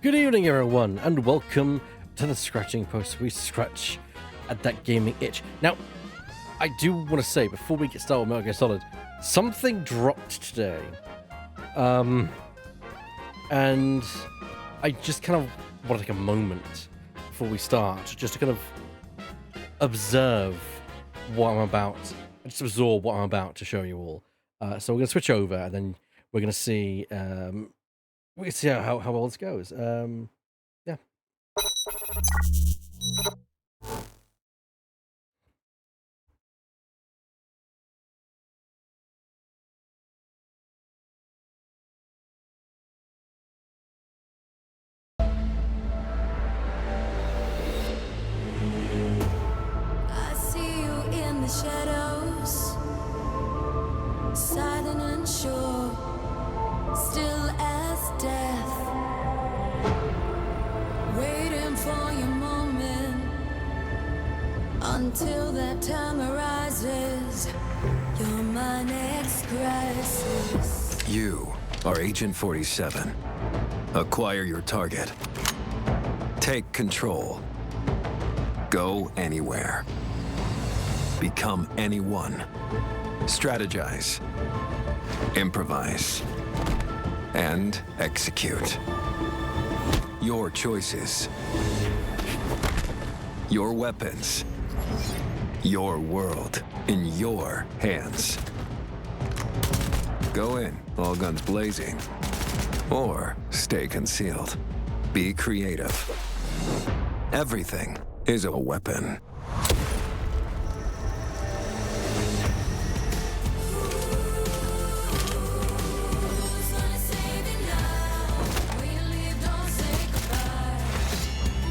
Good evening, everyone, and welcome to the Scratching Post. We scratch at that gaming itch. Now, I do want to say, before we get started with Metal Gear Solid, something dropped today. And I just kind of want to take a moment before we start, just to kind of observe what I'm about, just absorb what I'm about to show you all. So we're going to switch over, and then we're going to see, how well this goes. Yeah. I see you in the shadows, silent and sure, still as death, waiting for your moment. Until that time arises, you're my next crisis. You are Agent 47. Acquire your target. Take control. Go anywhere. Become anyone. Strategize. Improvise. And execute. Your choices. Your weapons. Your world in your hands. Go in, all guns blazing. Or stay concealed. Be creative. Everything is a weapon. Who's gonna save you now? When you leave, don't say goodbye.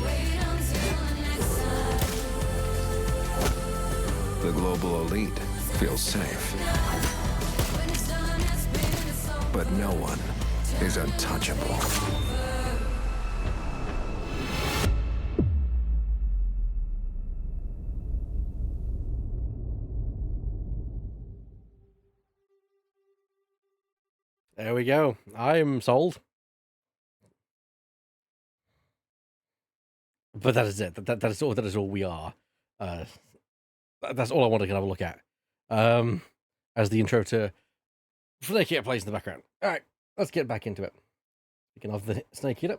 Wait until the next time. The global elite feels safe, When it's done, it's been, it's over. but no one is untouchable. There we go. I'm sold. But that is it. That is all. That is all we are. That's all I want to kind of look at. As the intro to Snake Eater plays in the background. All right, let's get back into it. Speaking of the Snake Eater.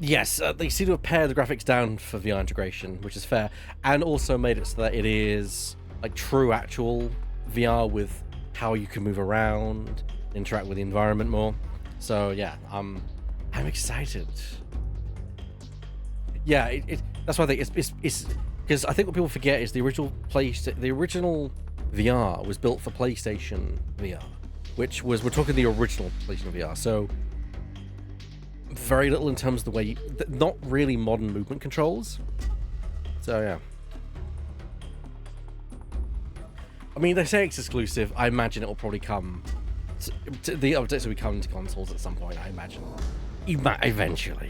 Yes, they seem to have pared the graphics down for VR integration, which is fair, and also made it so that it is like true actual VR with how you can move around, interact with the environment more. So yeah, I'm excited. Yeah, that's why I think it's because I think what people forget is the original VR was built for PlayStation VR, which was, we're talking the original PlayStation VR. So very little in terms of the way, not really modern movement controls. So yeah. I mean, they say it's exclusive. I imagine it will probably come. The updates will be coming to consoles at some point, I imagine. Eventually.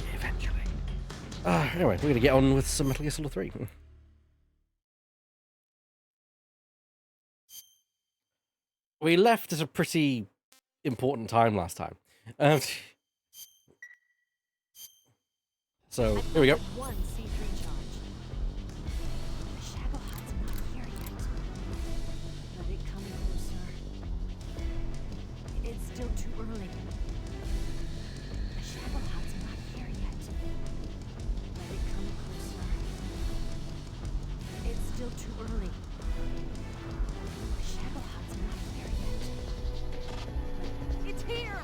Anyway, we're going to get on with some Metal Gear Solid 3. We left at a pretty important time last time. So, here we go. One C3 charge. The Shackleheart's not here yet. But it coming closer. It's still too early. The Shackleheart's not here yet. Let it come closer. It's still too early. The Shackleheart's not here yet. It's here!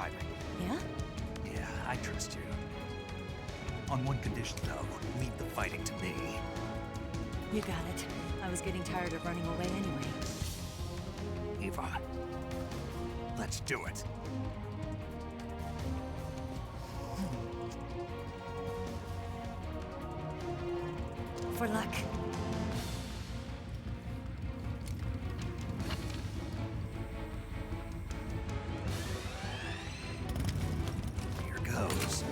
driving. Yeah? Yeah, I trust you. On one condition, though. Leave the fighting to me. You got it. I was getting tired of running away anyway. Eva. Let's do it. For luck. Here goes.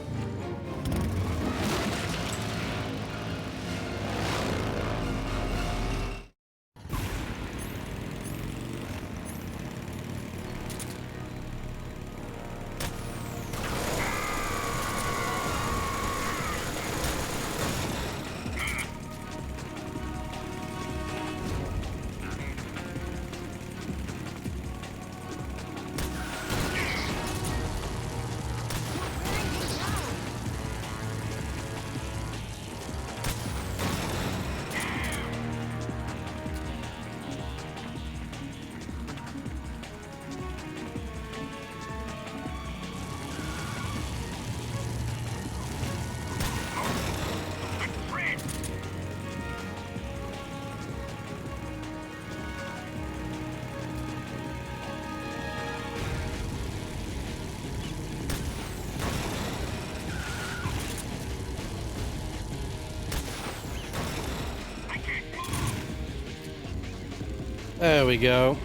There we go.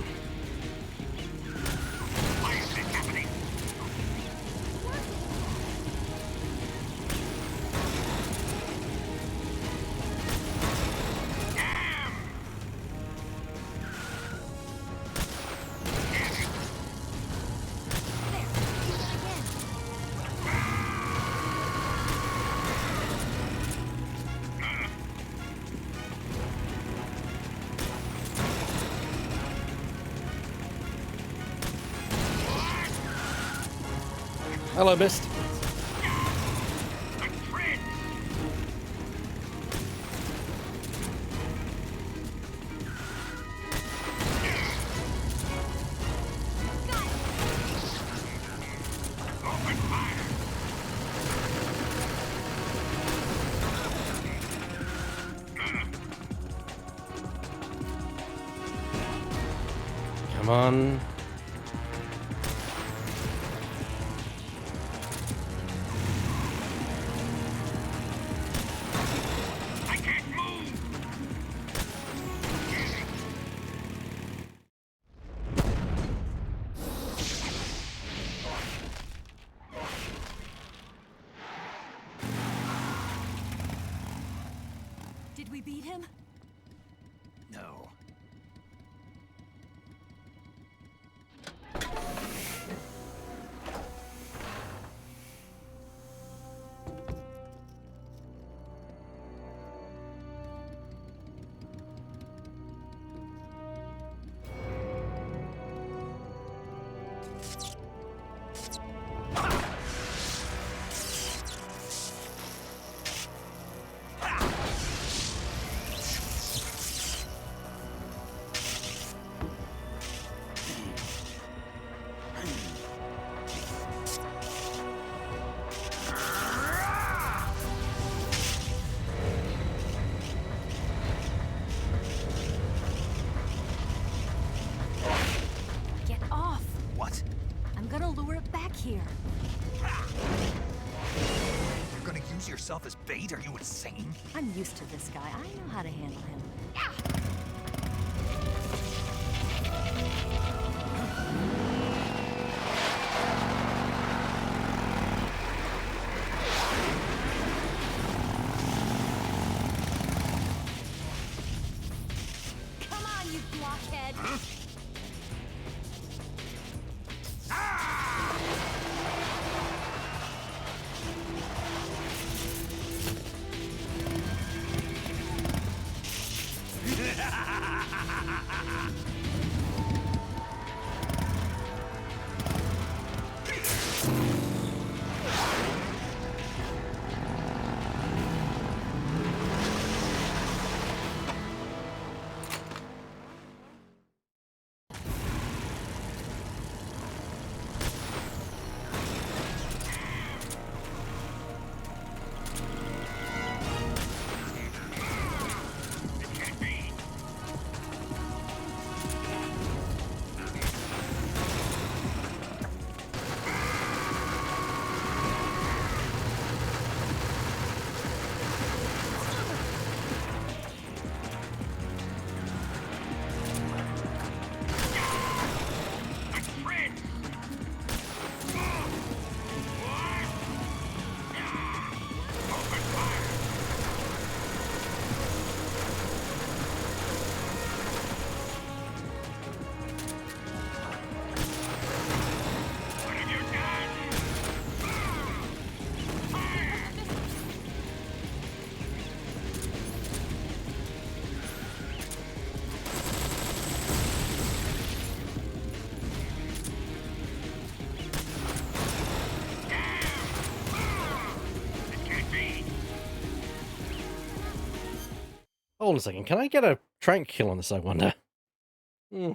Hello, Mist. Come on. Did we beat him? No. Get off! What? I'm gonna lure it back here. You're gonna use yourself as bait? Are you insane? I'm used to this guy. I know how to handle him. Come on, you blockhead! Hold on a second. Can I get a trank kill on this, I wonder? Hmm.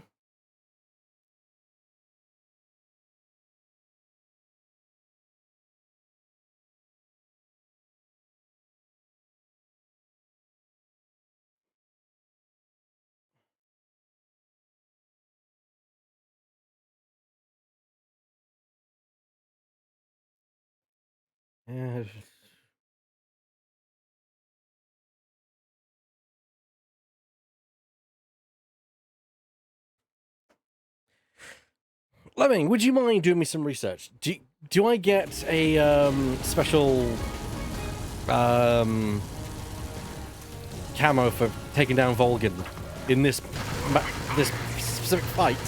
Yeah. Lemming, would you mind doing me some research? Do I get a special camo for taking down Volgin in this this specific fight?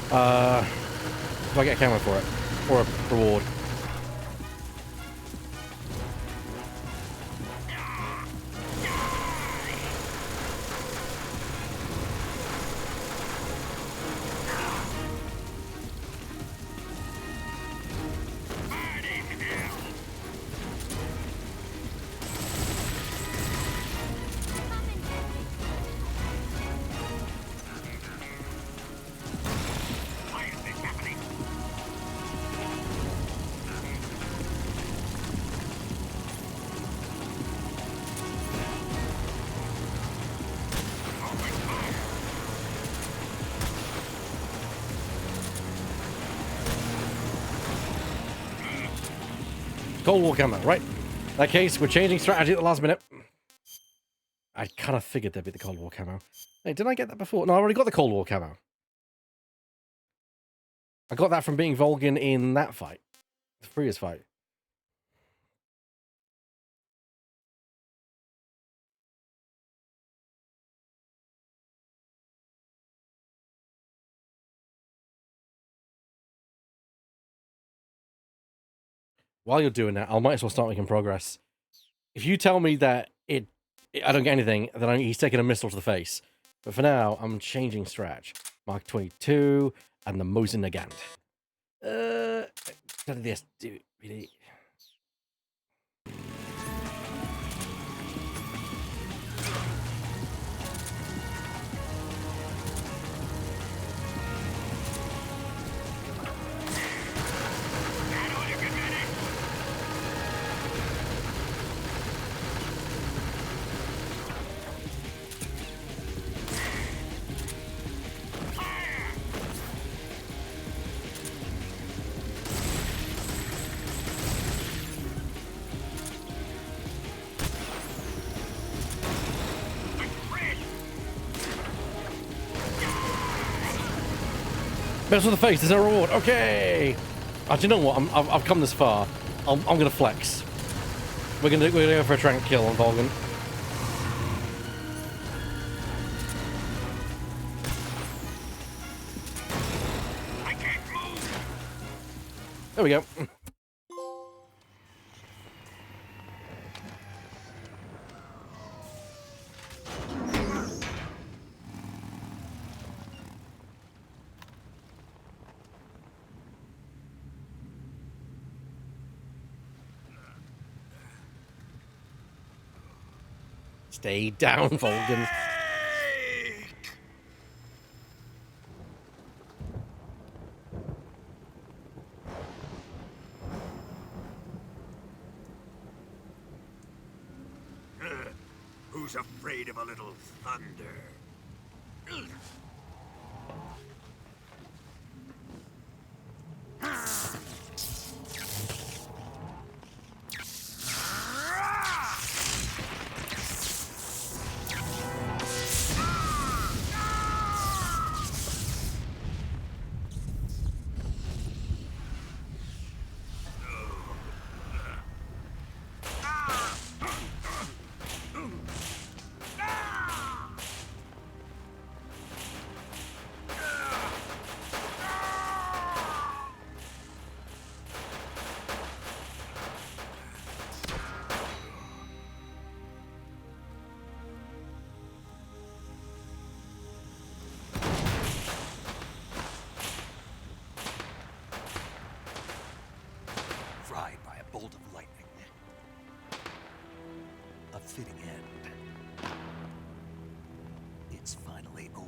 Do I get a camo for it or a reward? Cold War camo, right? In that case, we're changing strategy at the last minute. I kind of figured there'd be the Cold War camo. Hey, did I get that before? No, I already got the Cold War camo. I got that from being Volgin in that fight. The previous fight. While you're doing that, I might as well start making progress. If you tell me that I don't get anything, then he's taking a missile to the face. But for now, I'm changing strat. Mark 22 and the Mosin Nagant. This, dude, really. Mess with the face, there's a reward. Okay. Do you know what? I've come this far. I'm gonna flex. We're gonna go for a trank kill on Volgin. I can't move. There we go. Stay down, Volgin. Who's afraid of a little thunder? Fried by a bolt of lightning. A fitting end. finally over.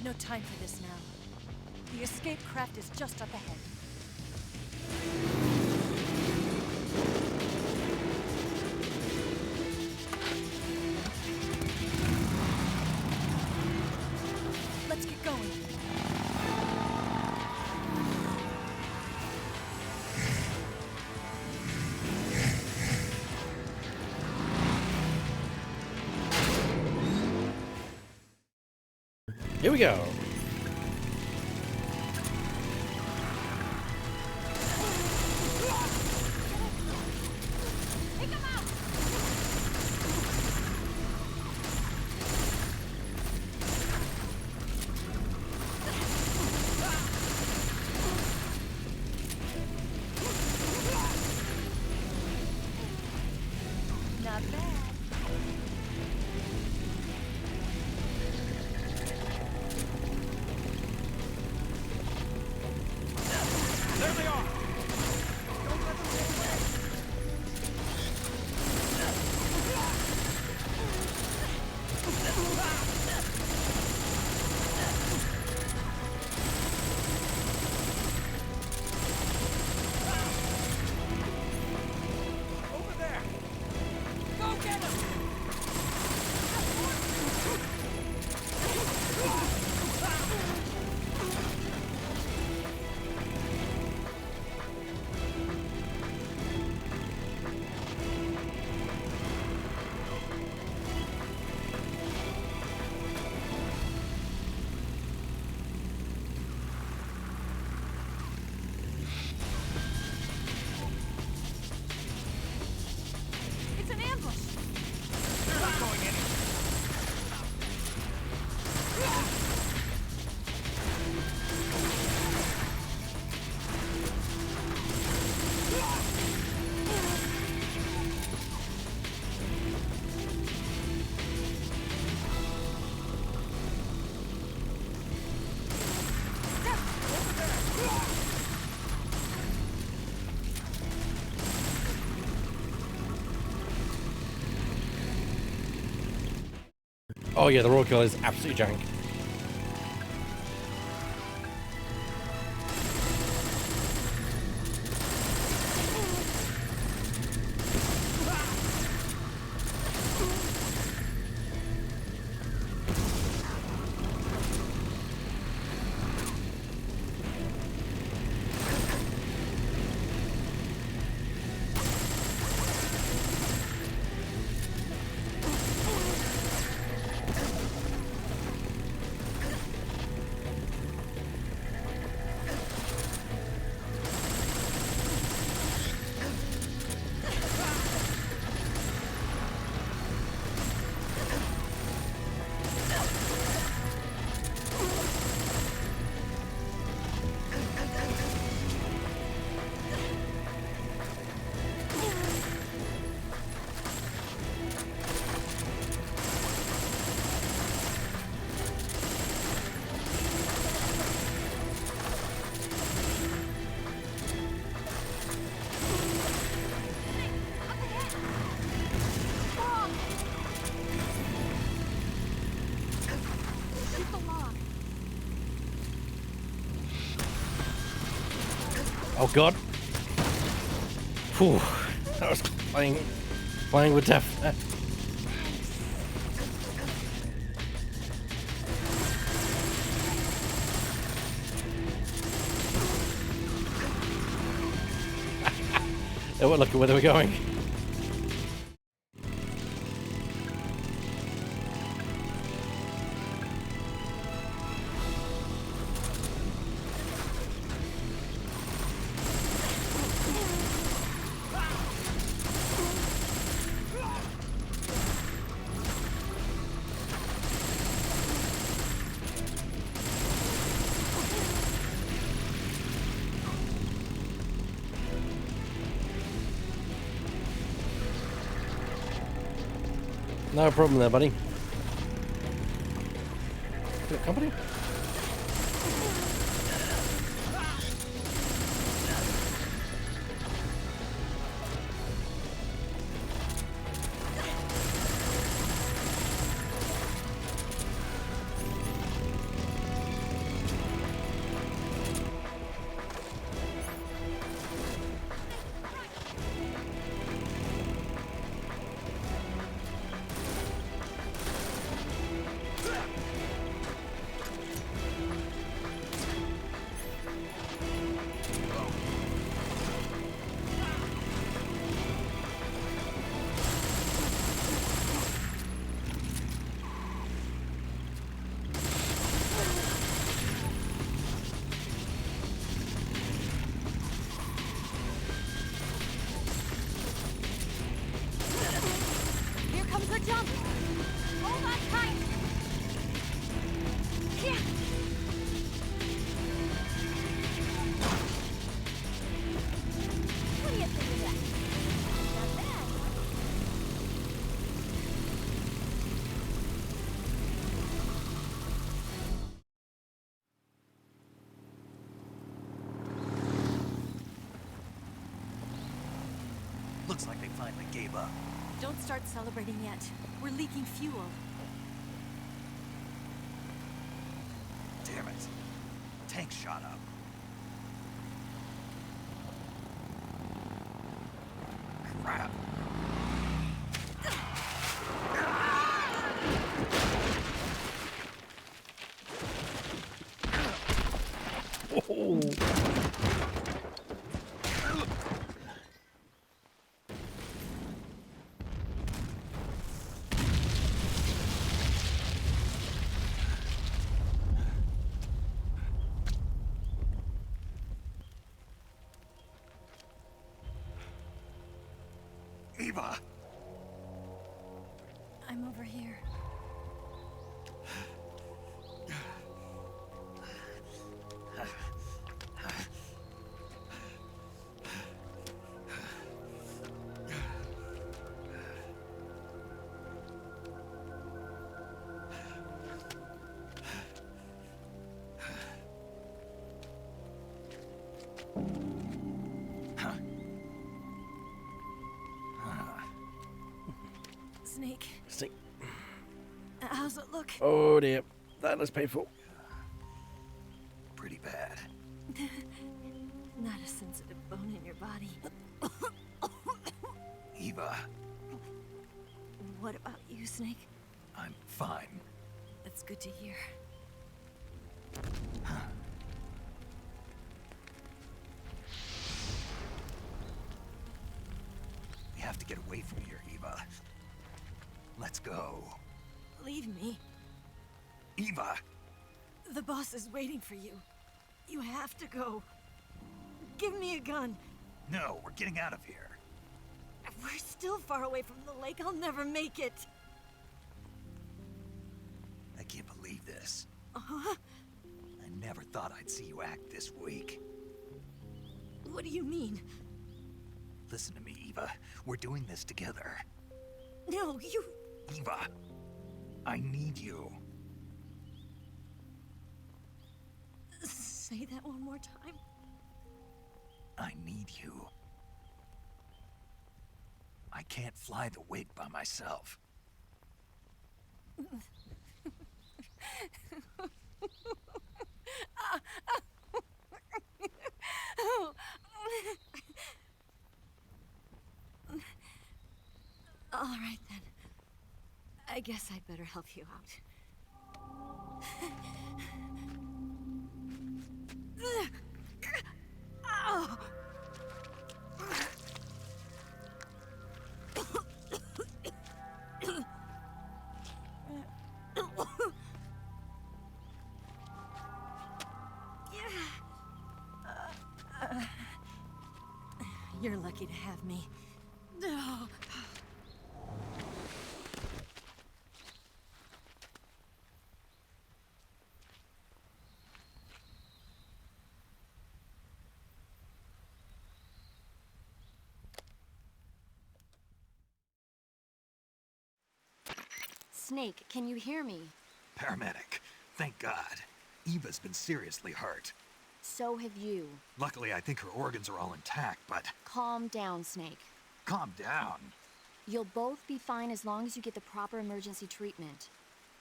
No time for this now. The escape craft is just up ahead. Let's get going. Here we go. Take him out! Not bad. There they are! Don't let them get away! Over there! Go get him! It's an ambush! They're not going anywhere. Oh yeah, the roll kill is absolutely jank. Shoot the log. Oh god. Whew. That was playing with death there. They weren't looking where they were going. No problem there, buddy. Good company? Here comes the jump. Hold on tight. Yeah. What do you think of that? Not bad. Looks like they finally gave up. Don't start celebrating yet. We're leaking fuel. Damn it. Tank shot up. Crap. Oh. Eva! I'm over here. Snake, Snake. how's it look? Oh dear. That looks painful. Pretty bad. Not a sensitive bone in your body. Eva, What about you, Snake? I'm fine. That's good to hear. We have to get away from here, Eva. Let's go. Leave me. Eva! The boss is waiting for you. You have to go. Give me a gun. No, we're getting out of here. We're still far away from the lake. I'll never make it. I can't believe this. Uh-huh. I never thought I'd see you act this weak. What do you mean? Listen to me, Eva. We're doing this together. No, you... Eva, I need you. Say that one more time. I need you. I can't fly the wig by myself. All right, then. I guess I'd better help you out. Ow! You're lucky to have me. No. Snake, can you hear me? Paramedic. Thank God. Eva's been seriously hurt. So have you. Luckily, I think her organs are all intact, but Calm down, Snake. calm down. You'll both be fine as long as you get the proper emergency treatment.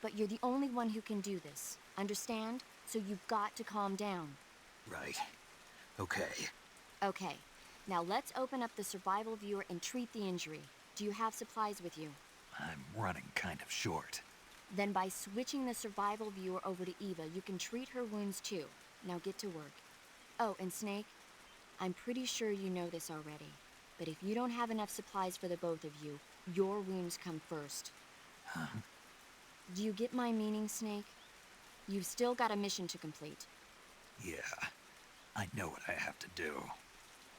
But you're the only one who can do this. Understand? So you've got to calm down. Right. Okay. Okay. Now let's open up the survival viewer and treat the injury. Do you have supplies with you? I'm running kind of short. Then by switching the survival viewer over to Eva, you can treat her wounds too. Now get to work. Oh, and Snake, I'm pretty sure you know this already, but if you don't have enough supplies for the both of you, your wounds come first. Huh? Do you get my meaning, Snake? You've still got a mission to complete. Yeah. I know what I have to do.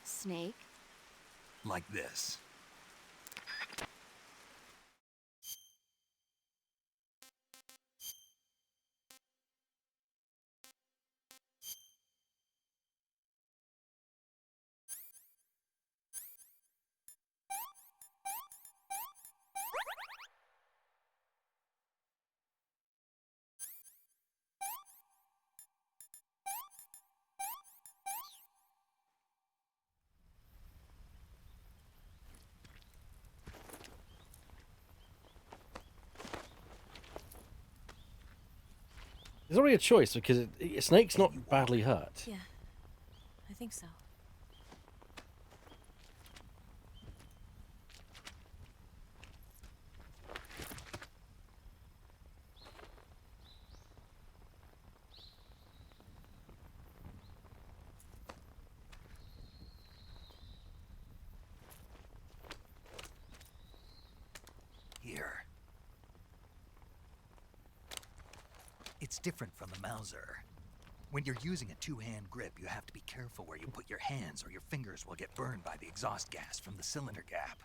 Snake? Like this. There's already a choice because Snake's not badly hurt. Yeah, I think so. Here. It's different from the Mauser. When you're using a two-hand grip, you have to be careful where you put your hands or your fingers will get burned by the exhaust gas from the cylinder gap.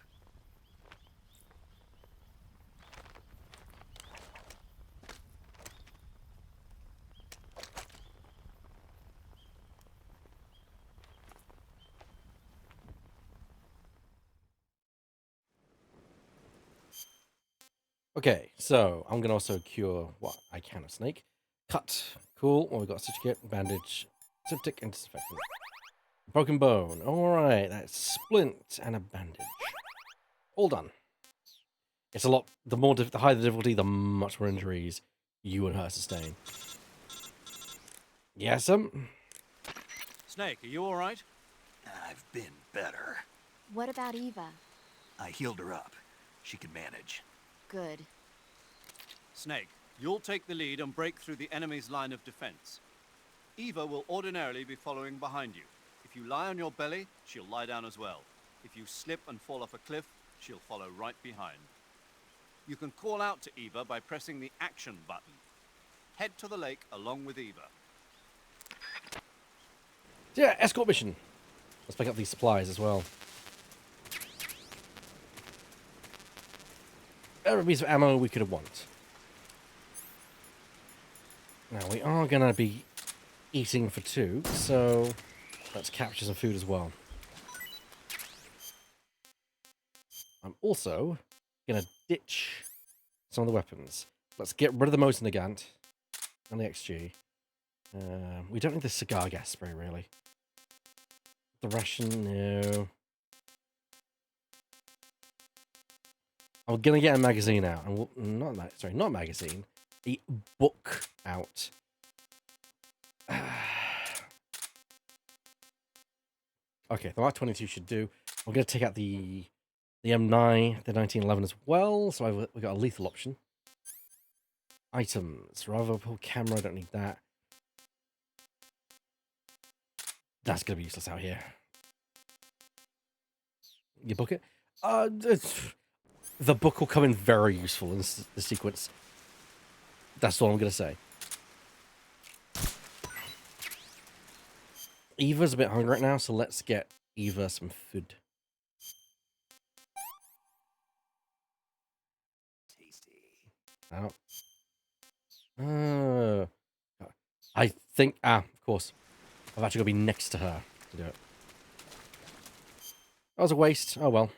Okay, so I'm gonna also cure what I can of Snake. Cut. Cool. Well, we've got a certificate, bandage, septic, and disinfectant. Broken bone. Alright, that's splint and a bandage. All done. It's a lot. The higher the difficulty, the much more injuries you and her sustain. Yes, Snake, are you alright? I've been better. What about Eva? I healed her up. She can manage. Good. Snake, you'll take the lead and break through the enemy's line of defense. Eva will ordinarily be following behind you. If you lie on your belly, she'll lie down as well. If you slip and fall off a cliff, she'll follow right behind. You can call out to Eva by pressing the action button. Head to the lake along with Eva. yeah, escort mission. Let's pick up these supplies as well. Every piece of ammo we could have want. Now we are gonna be eating for two, so let's capture some food as well. I'm also gonna ditch some of the weapons. Let's get rid of the Mosin Nagant and the XG. We don't need the cigar gas spray really. The ration, no. I'm gonna get a magazine out, and not a magazine, a book out. Okay, the Mark 22 should do. I'm gonna take out the M9, the 1911 as well, so we've got a lethal option. Items, removable camera, don't need that. That's gonna be useless out here. You book it? The book will come in very useful in the sequence. That's all I'm going to say. Eva's a bit hungry right now, so let's get Eva some food. Tasty. Out. I think... of course. I've actually got to be next to her to do it. That was a waste. Oh, well.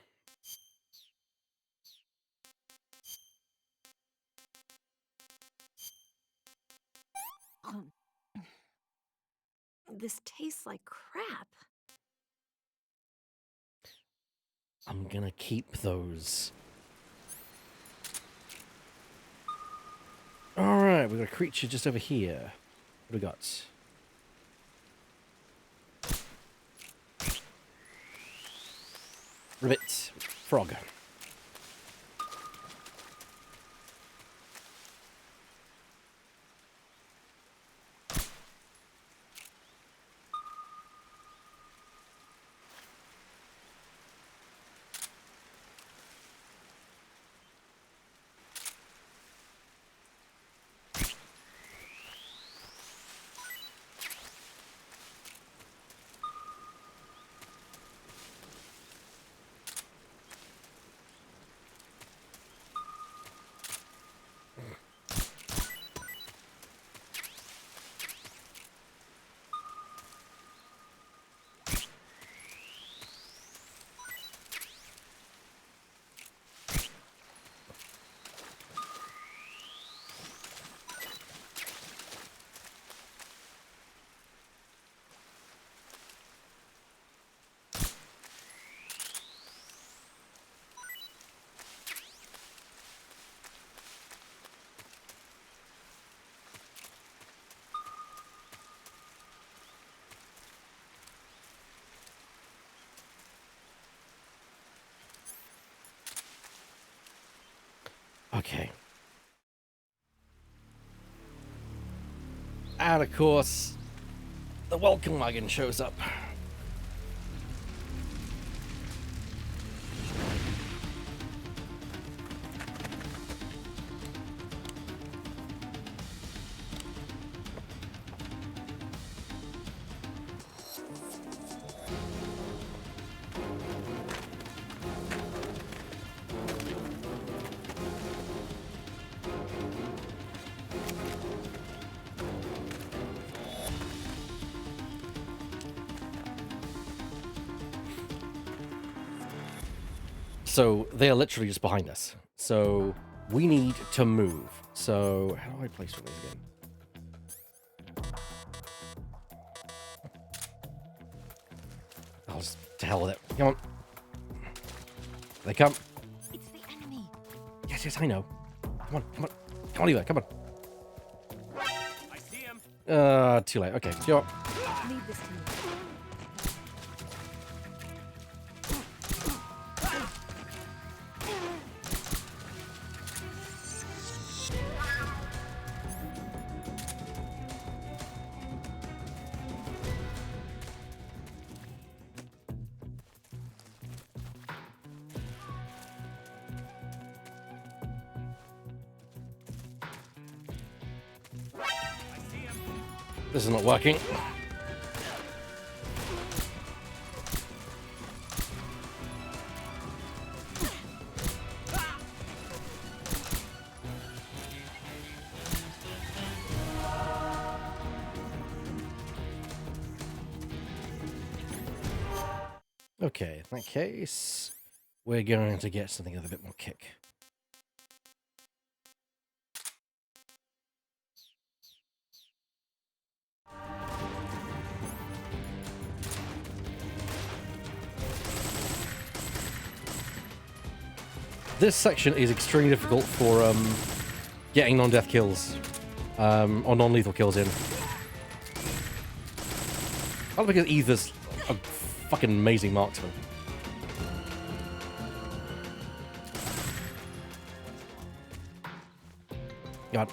This tastes like crap. I'm gonna keep those. Alright, we've got a creature just over here. What do we got? Ribbit. Frog. Okay. And of course, the welcome wagon shows up. So they are literally just behind us. So we need to move. So how do I place one of these again? I'll just to hell with it. Come on. They come. It's the enemy. Yes, yes, I know. Come on, come on. Come on, Eva, come on. I see him. Too late. Okay, sure. Leave this to me. This is not working. Okay, in that case, we're going to get something with a bit more kick. This section is extremely difficult for getting non-death kills, or non-lethal kills in. Not because either's a fucking amazing marksman. God.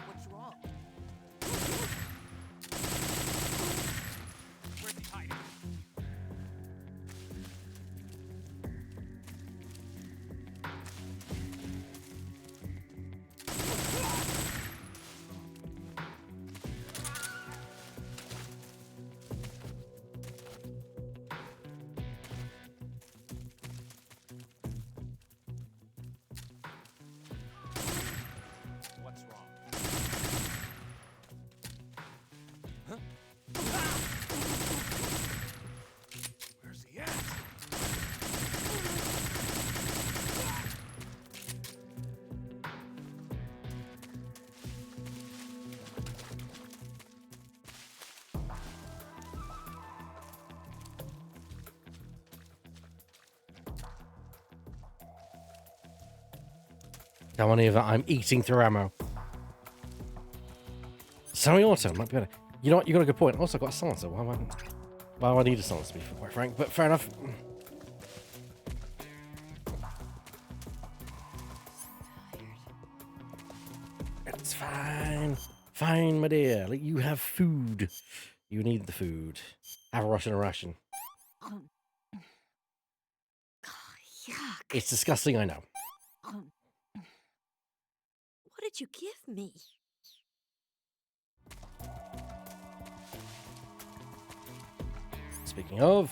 What's wrong? Where's he hiding? Come on, Eva. I'm eating through ammo. Semi-auto might be better. You know what? You got a good point. Also, I've got a silencer. Why do I need a silencer, to be quite frank? But fair enough. It's fine. Fine, my dear. Like, you have food. You need the food. Have a ration. Yuck. It's disgusting, I know. What did you give me? Speaking of...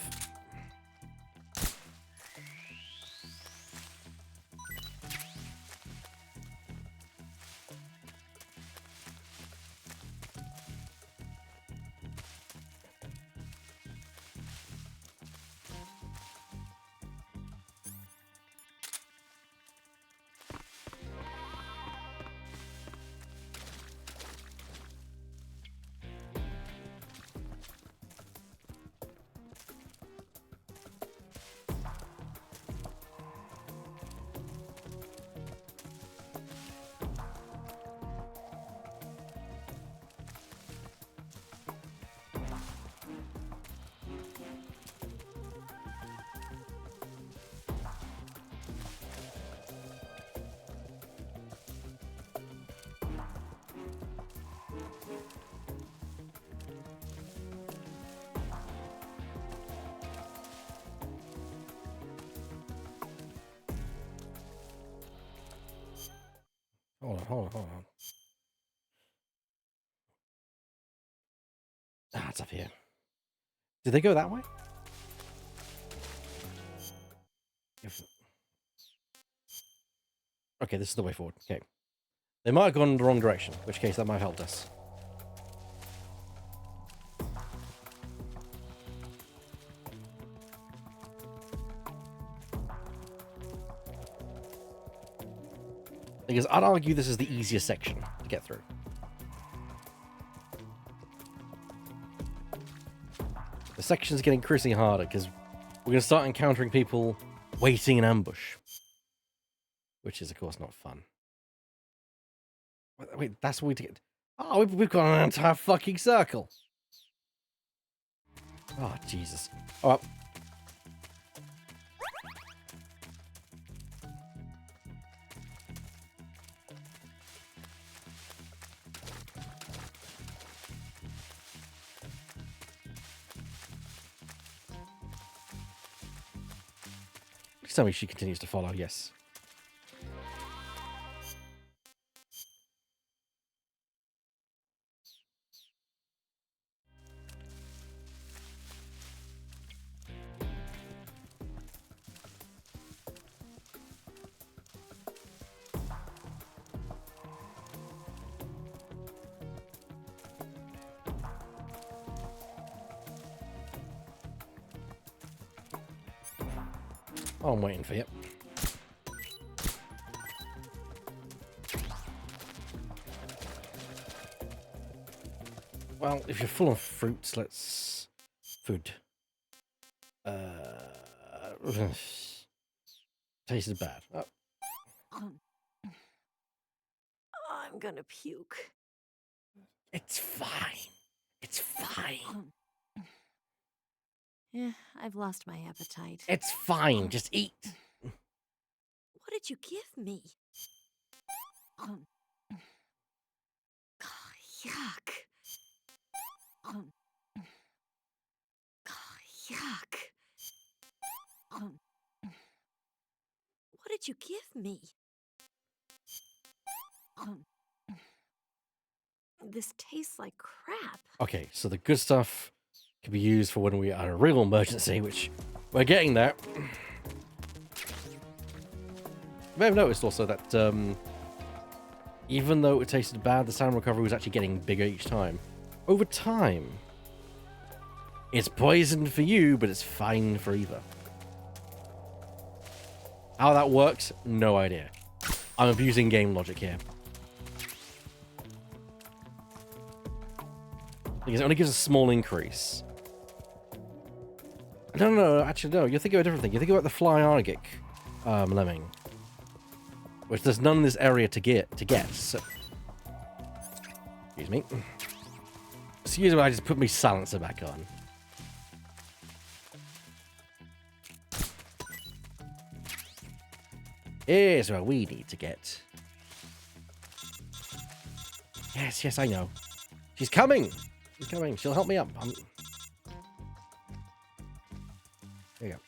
Hold on. Ah, it's up here. Did they go that way? Okay, this is the way forward. Okay. They might have gone in the wrong direction, in which case that might have helped us. Because I'd argue this is the easiest section to get through. The section's getting increasingly harder because we're going to start encountering people waiting in ambush. Which is, of course, not fun. Wait, that's what we get. Oh, we've got an entire fucking circle. Oh, Jesus. All right. Please tell me she continues to follow. Yes. Oh, I'm waiting for you. Well, if you're full of fruits, let's... Food. Tasted bad. Oh. I'm gonna puke. It's fine. It's fine. Yeah, I've lost my appetite. It's fine. Just eat. What did you give me? Yuck. Yuck. What did you give me? This tastes like crap. Okay, so the good stuff can be used for when we are in a real emergency, which we're getting there. You may have noticed also that even though it tasted bad, the sound recovery was actually getting bigger each time. Over time, it's poisoned for you, but it's fine for Eva. How that works, no idea. I'm abusing game logic here. Because it only gives a small increase. No, actually, no. You're thinking about a different thing. You're thinking about the fly Argic lemming. which there's none in this area to get. So, excuse me. Excuse me, I just put my silencer back on. Here's where we need to get. Yes, yes, I know. She's coming. She's coming. She'll help me up. There you go.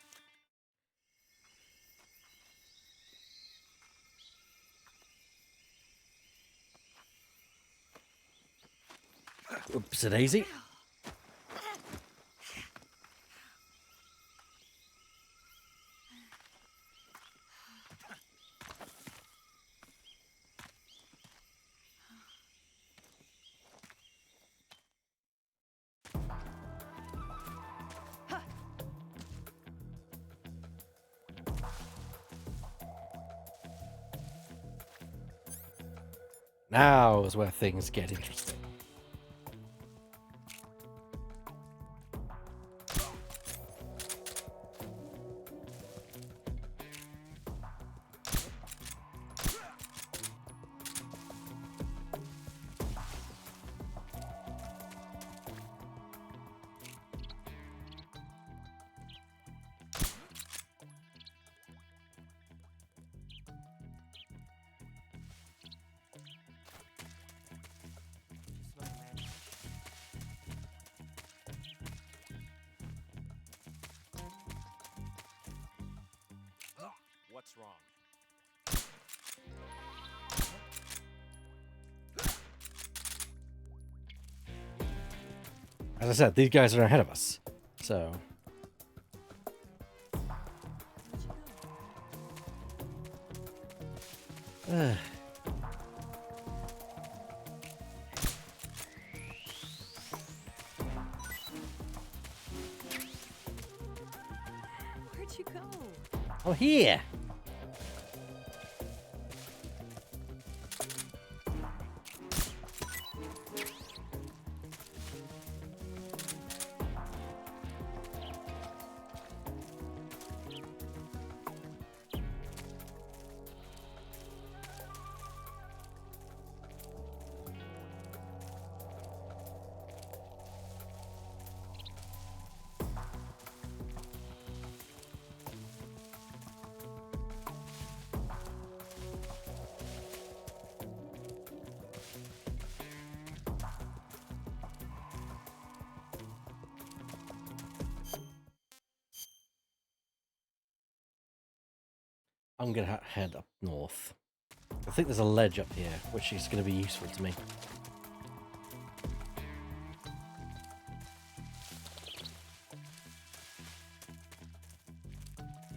Oops, a daisy. Now is where things get interesting. What's wrong? As I said, these guys are ahead of us. So. Where'd you go? Oh, here. I'm gonna head up north. I think there's a ledge up here, which is gonna be useful to me.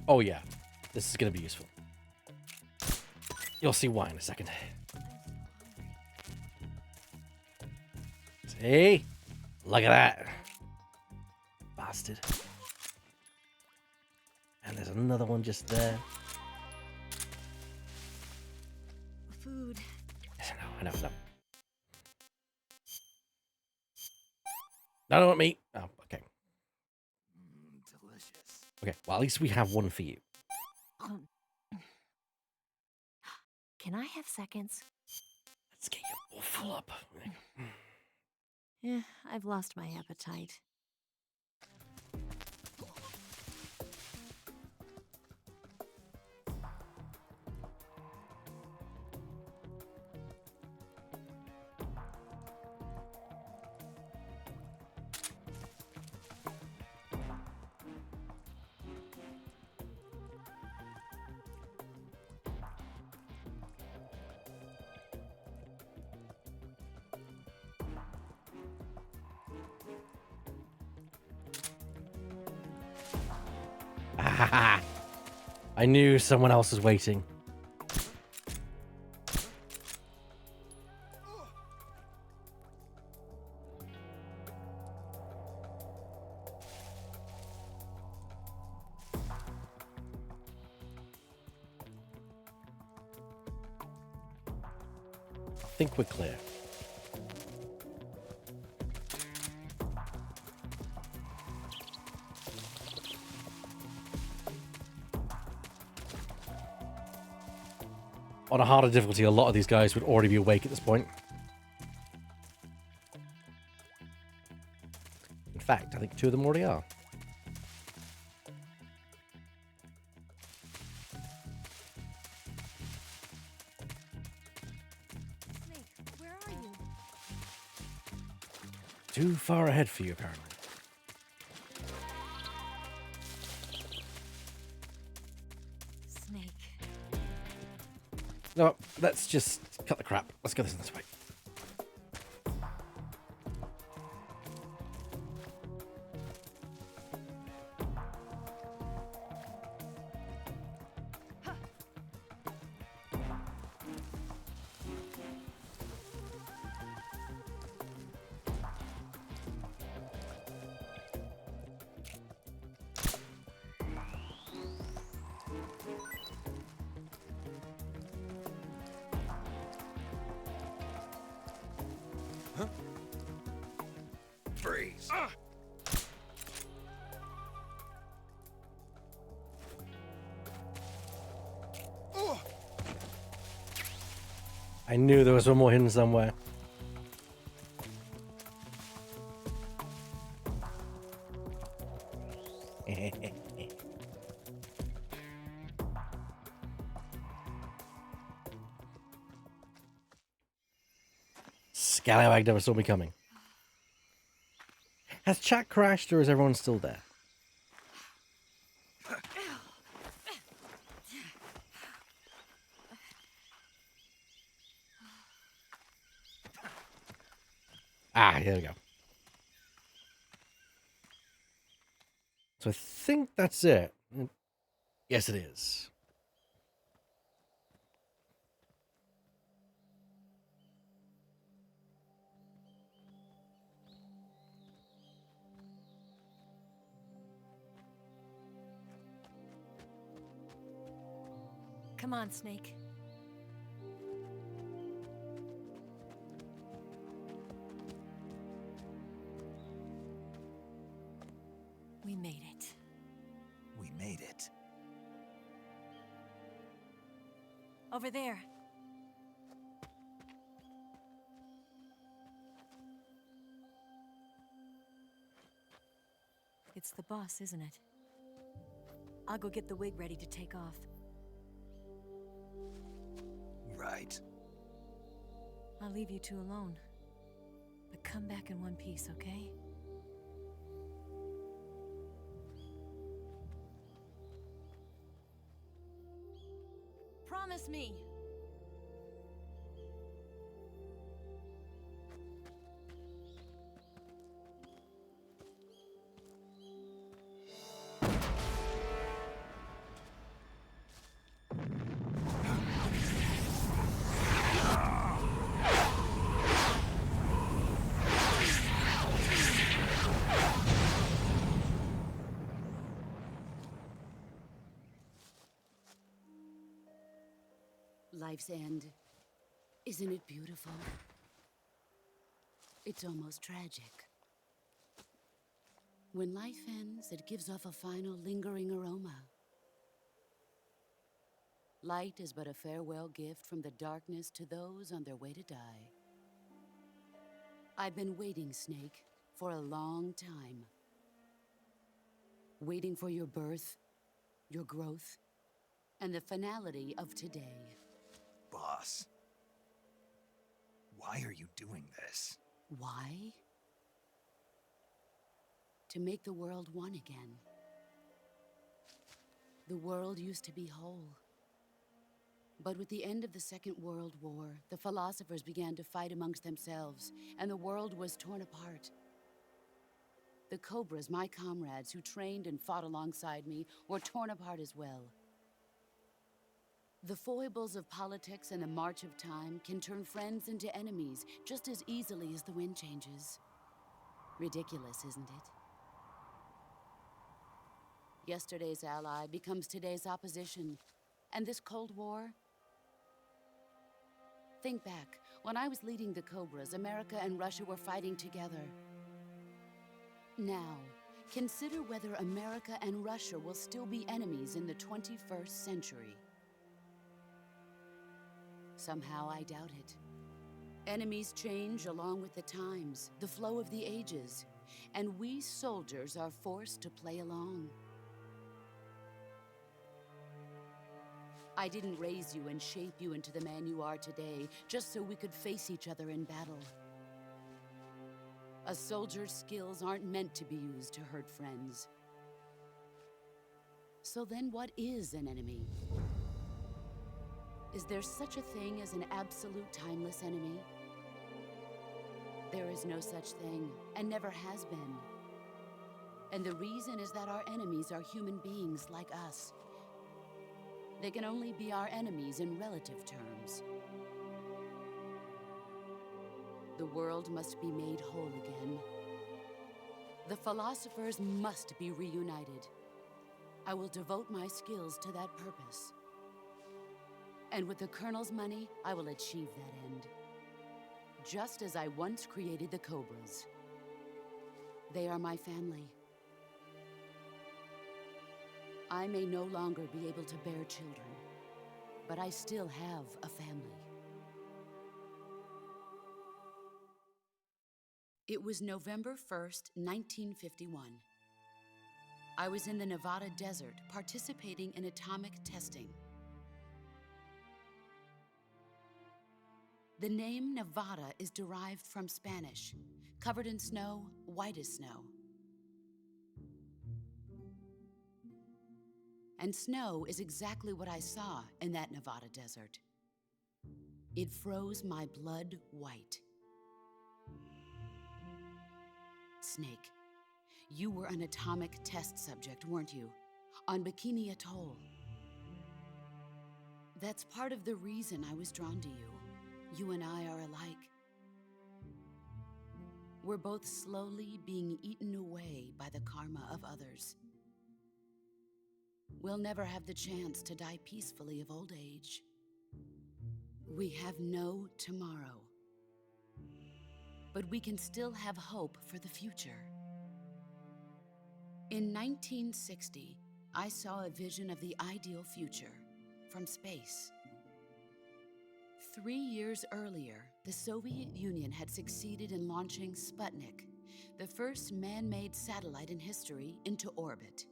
Oh yeah, this is gonna be useful. You'll see why in a second. See? Look at that. Bastard. And there's another one just there. Food. I know. No, I don't want meat. Oh, okay. Delicious. Okay, well, at least we have one for you. Can I have seconds? Let's get you all full up. Yeah, I've lost my appetite. I knew someone else was waiting. I think we're clear. On a harder difficulty, a lot of these guys would already be awake at this point. In fact, I think 2 of them already are. Snake, where are you? Too far ahead for you, apparently. Snake. No, let's just cut the crap. Let's go this way. Freeze. I knew there was one more hidden somewhere. Scallywag never saw me coming. Has chat crashed or is everyone still there? Ah, here we go. So I think that's it. Yes, it is. Come on, Snake. We made it. We made it. Over there. It's the boss, isn't it? I'll go get the wig ready to take off. Right. I'll leave you two alone. But come back in one piece, okay? Promise me! Life's end. Isn't it beautiful? It's almost tragic. When life ends, it gives off a final lingering aroma. Light is but a farewell gift from the darkness to those on their way to die. I've been waiting, Snake, for a long time. Waiting for your birth, your growth, and the finality of today. Boss. Why are you doing this? Why? To make the world one again. The world used to be whole. But with the end of the Second World War, the philosophers began to fight amongst themselves, and the world was torn apart. The Cobras, my comrades who trained and fought alongside me, were torn apart as well. The foibles of politics and the march of time can turn friends into enemies just as easily as the wind changes. Ridiculous, isn't it? Yesterday's ally becomes today's opposition. And this Cold War? Think back. When I was leading the Cobras, America and Russia were fighting together. Now, consider whether America and Russia will still be enemies in the 21st century. Somehow I doubt it. Enemies change along with the times, the flow of the ages, and we soldiers are forced to play along. I didn't raise you and shape you into the man you are today just so we could face each other in battle. A soldier's skills aren't meant to be used to hurt friends. So then what is an enemy? Is there such a thing as an absolute timeless enemy? There is no such thing, and never has been. And the reason is that our enemies are human beings like us. They can only be our enemies in relative terms. The world must be made whole again. The philosophers must be reunited. I will devote my skills to that purpose. And with the Colonel's money, I will achieve that end. Just as I once created the Cobras. They are my family. I may no longer be able to bear children, but I still have a family. It was November 1st, 1951. I was in the Nevada desert participating in atomic testing. The name Nevada is derived from Spanish, covered in snow, white as snow. And snow is exactly what I saw in that Nevada desert. It froze my blood white. Snake, you were an atomic test subject, weren't you? On Bikini Atoll. That's part of the reason I was drawn to you. You and I are alike. We're both slowly being eaten away by the karma of others. We'll never have the chance to die peacefully of old age. We have no tomorrow. But we can still have hope for the future. In 1960, I saw a vision of the ideal future from space. 3 years earlier, the Soviet Union had succeeded in launching Sputnik, the first man-made satellite in history, into orbit.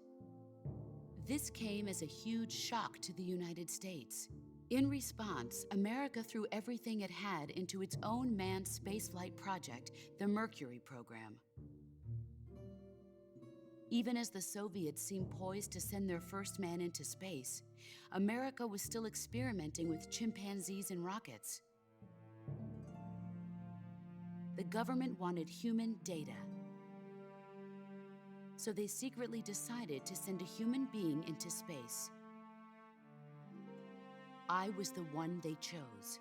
This came as a huge shock to the United States. In response, America threw everything it had into its own manned spaceflight project, the Mercury program. Even as the Soviets seemed poised to send their first man into space, America was still experimenting with chimpanzees and rockets. The government wanted human data. So they secretly decided to send a human being into space. I was the one they chose.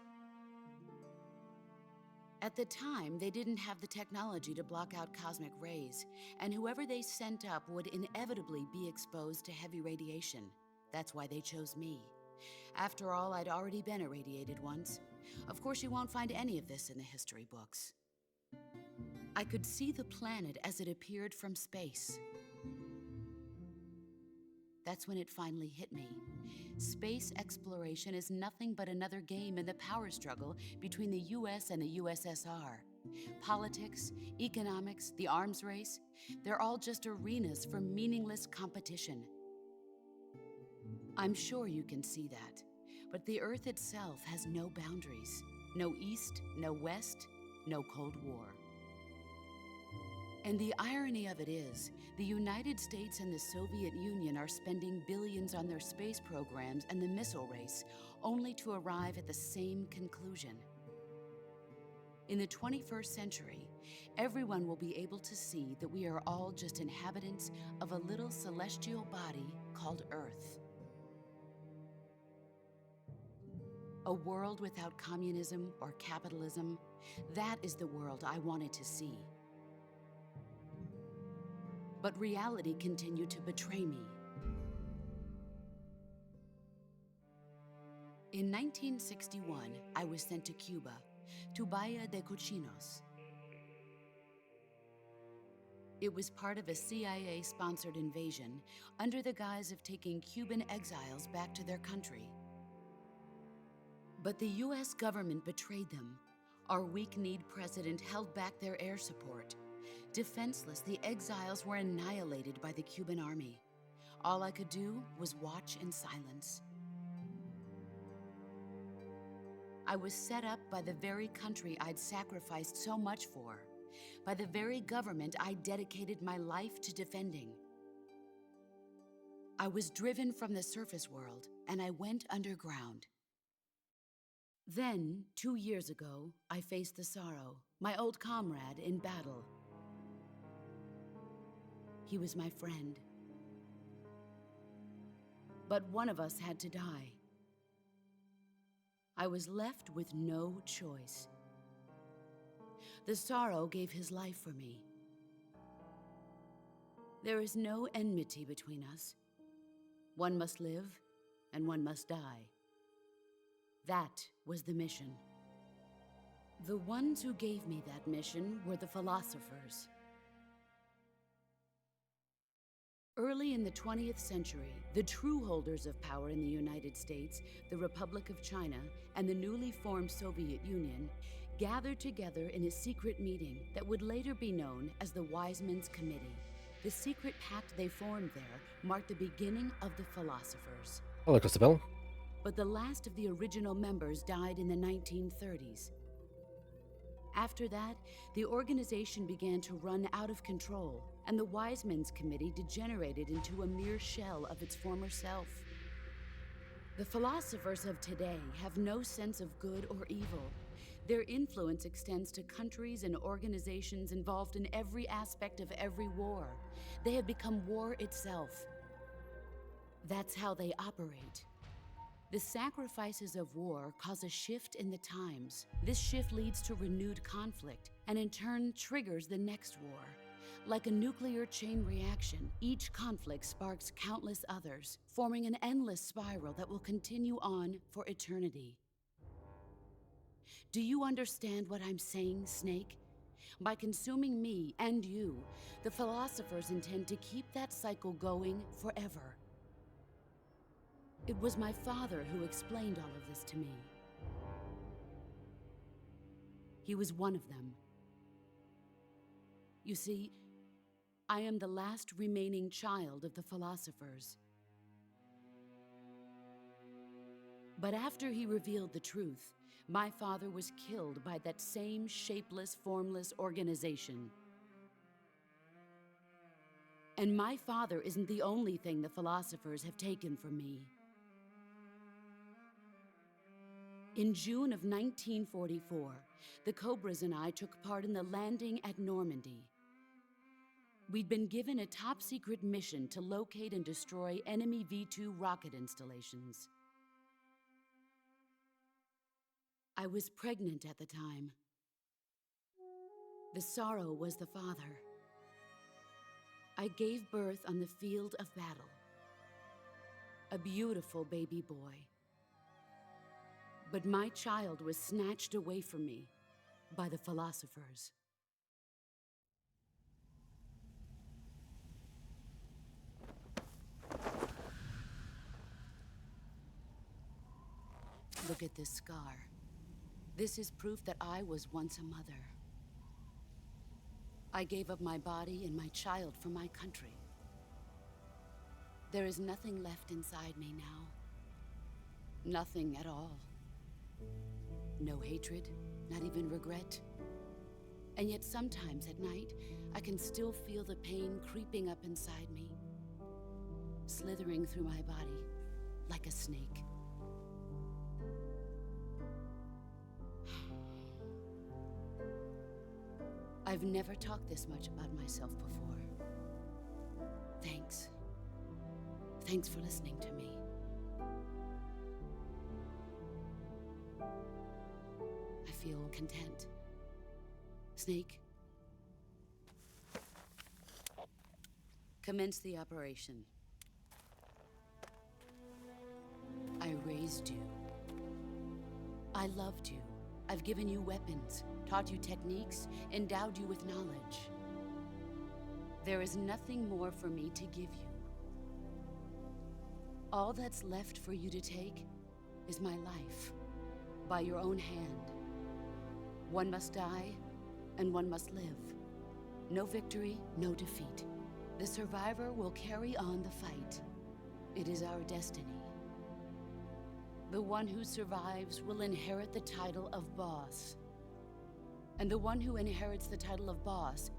At the time, they didn't have the technology to block out cosmic rays, and whoever they sent up would inevitably be exposed to heavy radiation. That's why they chose me. After all, I'd already been irradiated once. Of course, you won't find any of this in the history books. I could see the planet as it appeared from space. That's when it finally hit me. Space exploration is nothing but another game in the power struggle between the US and the USSR. Politics, economics, the arms race, they're all just arenas for meaningless competition. I'm sure you can see that, but the Earth itself has no boundaries. No East, no West, no Cold War. And the irony of it is, the United States and the Soviet Union are spending billions on their space programs and the missile race, only to arrive at the same conclusion. In the 21st century, everyone will be able to see that we are all just inhabitants of a little celestial body called Earth. A world without communism or capitalism, that is the world I wanted to see. But reality continued to betray me. In 1961, I was sent to Cuba, to Bahia de Cochinos. It was part of a CIA-sponsored invasion under the guise of taking Cuban exiles back to their country. But the US government betrayed them. Our weak-kneed president held back their air support. Defenseless, the exiles were annihilated by the Cuban army. All I could do was watch in silence. I was set up by the very country I'd sacrificed so much for, by the very government I dedicated my life to defending. I was driven from the surface world, and I went underground. Then, 2 years ago, I faced the Sorrow, my old comrade in battle. He was my friend. But one of us had to die. I was left with no choice. The Sorrow gave his life for me. There is no enmity between us. One must live, and one must die. That was the mission. The ones who gave me that mission were the philosophers. Early in the 20th century, the true holders of power in the United States, the Republic of China, and the newly formed Soviet Union gathered together in a secret meeting that would later be known as the Wise Men's Committee. The secret pact they formed there marked the beginning of the philosophers. Hello, Christabel. But the last of the original members died in the 1930s. After that, the organization began to run out of control, and the Wise Men's Committee degenerated into a mere shell of its former self. The philosophers of today have no sense of good or evil. Their influence extends to countries and organizations involved in every aspect of every war. They have become war itself. That's how they operate. The sacrifices of war cause a shift in the times. This shift leads to renewed conflict, and in turn triggers the next war. Like a nuclear chain reaction, each conflict sparks countless others, forming an endless spiral that will continue on for eternity. Do you understand what I'm saying, Snake? By consuming me and you, the philosophers intend to keep that cycle going forever. It was my father who explained all of this to me. He was one of them. You see, I am the last remaining child of the philosophers. But after he revealed the truth, my father was killed by that same shapeless, formless organization. And my father isn't the only thing the philosophers have taken from me. In June of 1944, the Cobras and I took part in the landing at Normandy. We'd been given a top-secret mission to locate and destroy enemy V-2 rocket installations. I was pregnant at the time. The Sorrow was the father. I gave birth on the field of battle. A beautiful baby boy. But my child was snatched away from me by the philosophers. Look at this scar. This is proof that I was once a mother. I gave up my body and my child for my country. There is nothing left inside me now. Nothing at all. No hatred, not even regret. And yet sometimes at night, I can still feel the pain creeping up inside me, slithering through my body like a snake. I've never talked this much about myself before. Thanks. Thanks for listening to me. I feel content. Snake, commence the operation. I raised you. I loved you. I've given you weapons, taught you techniques, endowed you with knowledge. There is nothing more for me to give you. All that's left for you to take is my life. by your own hand. One must die, and one must live. No victory, no defeat. The survivor will carry on the fight. It is our destiny. The one who survives will inherit the title of boss. And the one who inherits the title of boss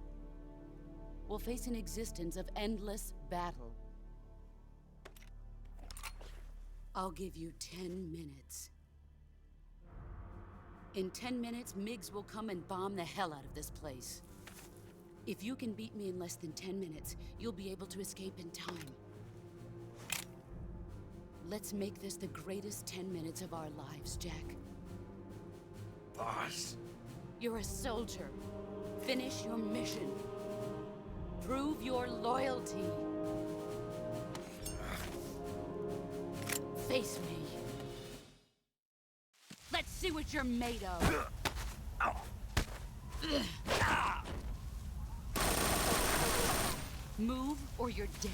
will face an existence of endless battle. I'll give you 10 minutes. In 10 minutes, Miggs will come and bomb the hell out of this place. If you can beat me in less than 10 minutes, you'll be able to escape in time. Let's make this the greatest 10 minutes of our lives, Jack. Boss. You're a soldier. Finish your mission. Prove your loyalty. Face me. Let's see what you're made of. Move or you're dead.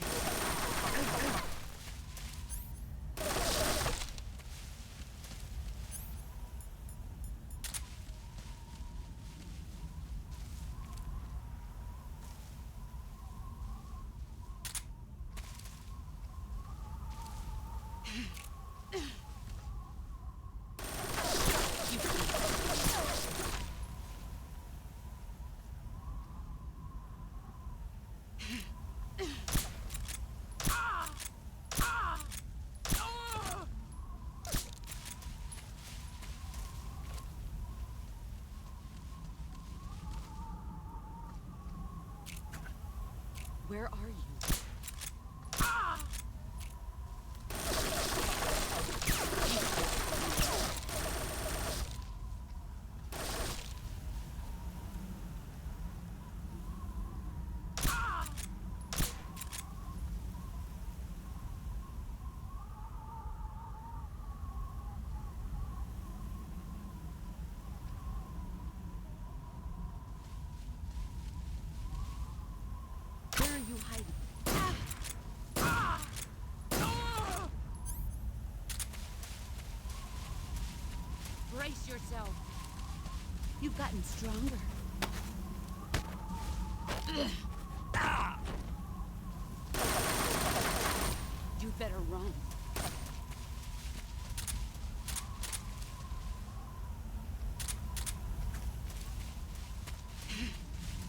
Where are you? Where are you hiding? Brace yourself. You've gotten stronger. You'd better run.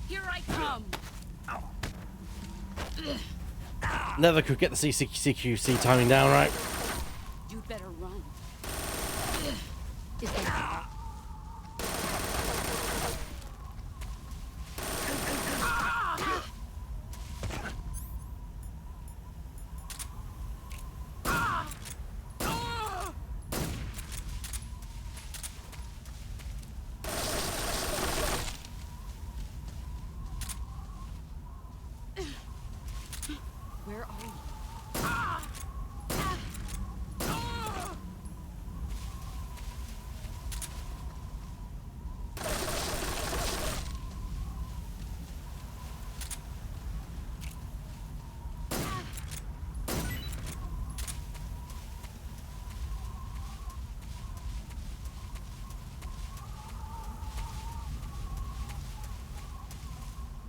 Here I come. Never could get the CQC timing down right. You'd better run. Is that... Where are you?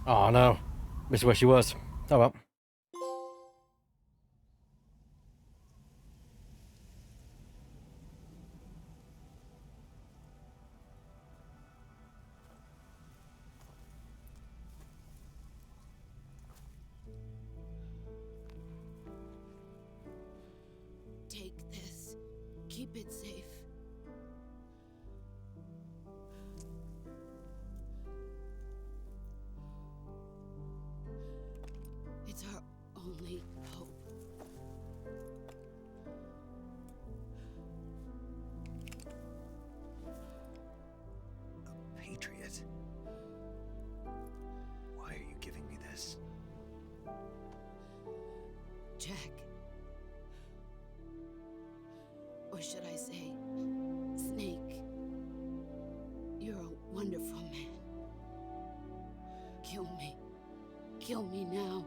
Oh no, missed where she was. Oh well. Take this. Keep it safe. It's our only hope. A patriot? Why are you giving me this? Jack. Or should I say, Snake? You're a wonderful man. Kill me. Kill me now.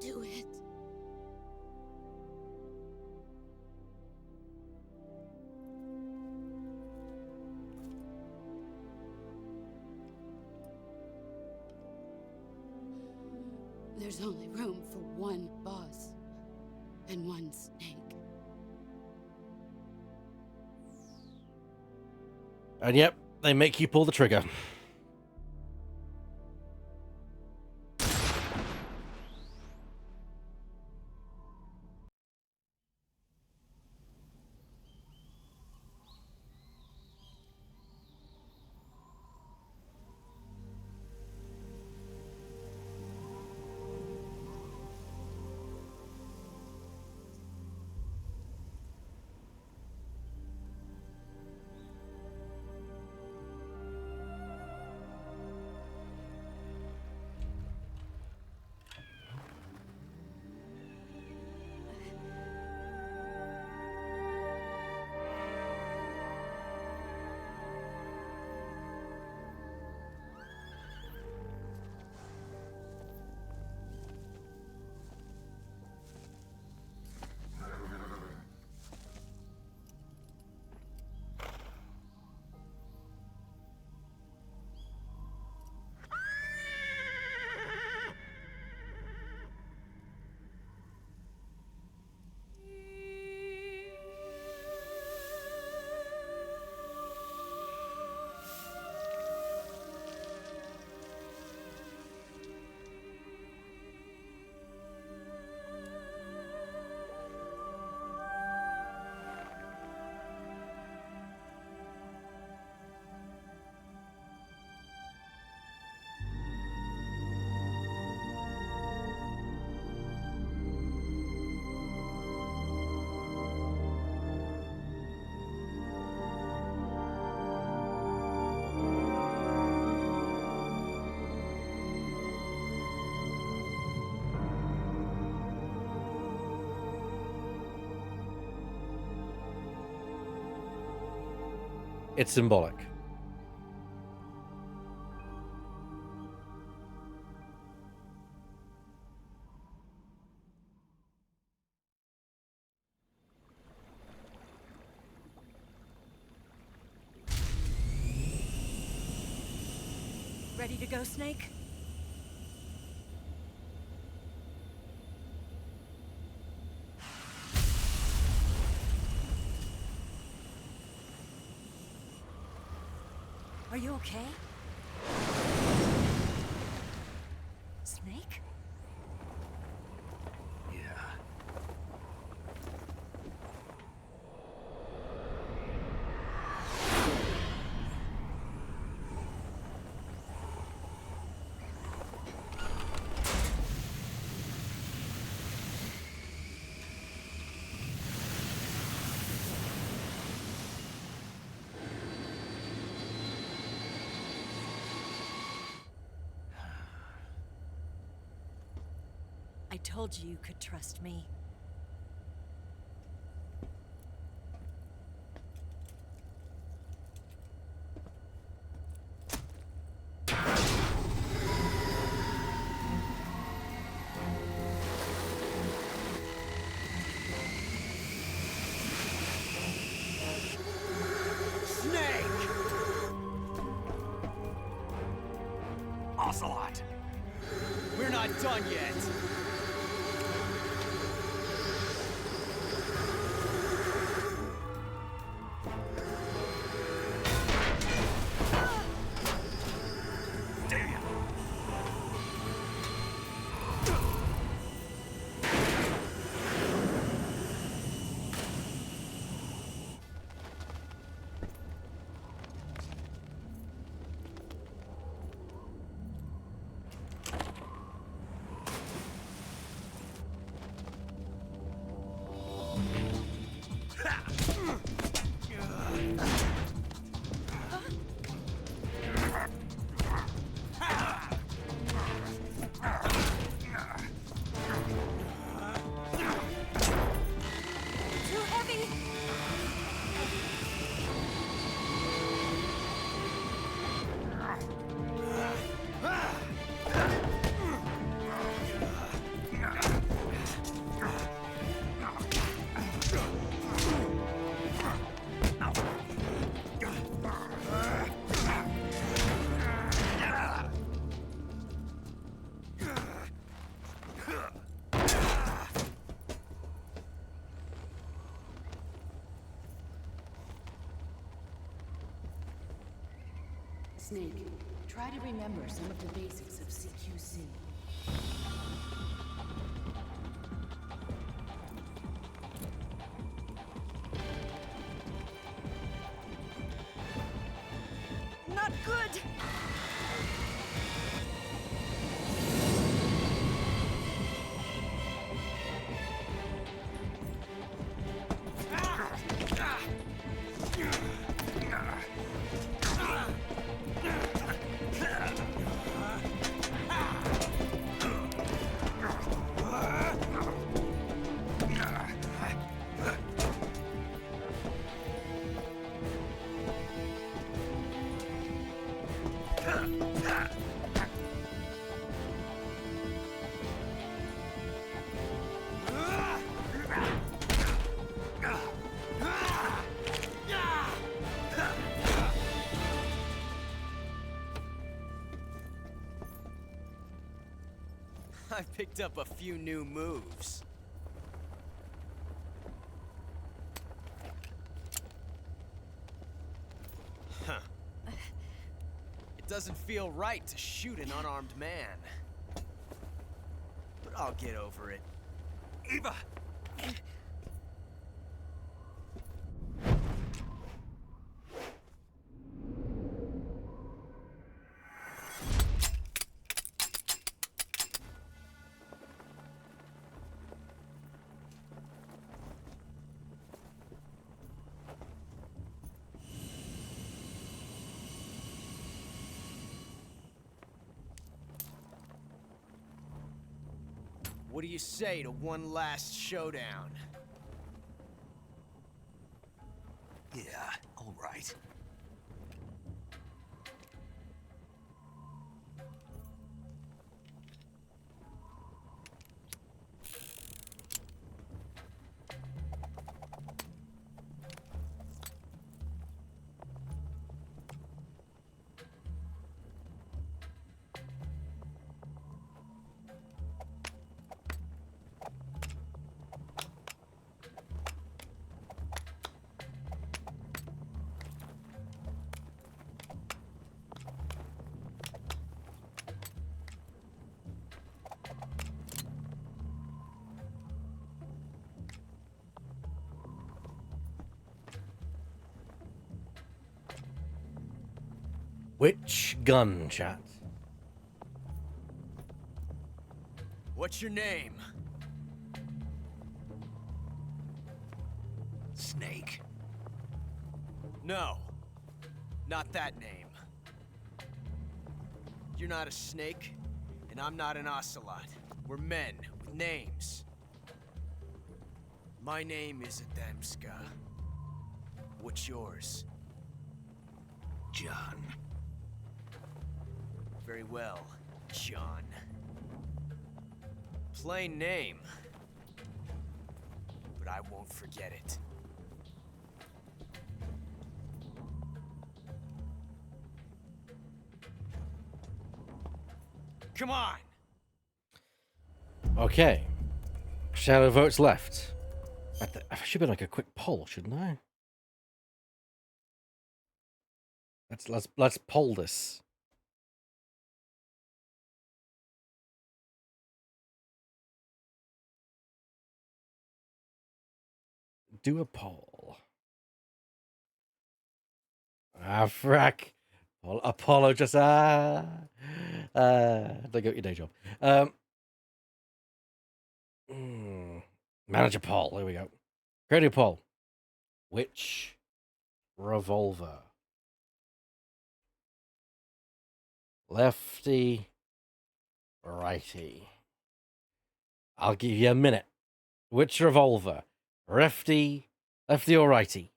Do it. There's only room for one boss and one snake. And yep, they make you pull the trigger. It's symbolic. Ready to go, Snake? Are you okay? Snake? Yeah. I told you you could trust me. Snake! Ocelot! We're not done yet. Damn! Snake, try to remember some of the basics of CQC. Not good! I picked up a few new moves. Huh. It doesn't feel right to shoot an unarmed man. But I'll get over it. Eva! What do you say to one last showdown? Yeah, all right. Which gun, chat? What's your name? Snake. No. Not that name. You're not a snake, and I'm not an ocelot. We're men with names. My name is Adamska. What's yours? John. Very well, John. Plain name. But I won't forget it. Come on! Okay. Shadow votes left. I should be like a quick poll, shouldn't I? Let's poll this. Do a poll. Ah, frack. Apollo just don't go your day job. Manage a poll. There we go. Create a poll. Which revolver? Lefty, righty. I'll give you a minute. Which revolver? Lefty or righty?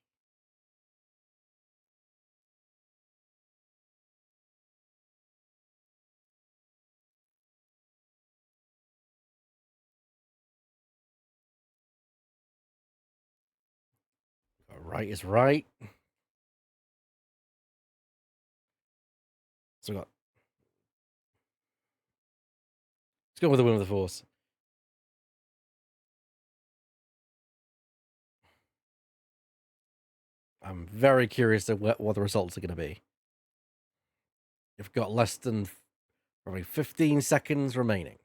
Right is right. So we got. Let's go with the win of the force. I'm very curious to what the results are going to be. You've got less than probably 15 seconds remaining.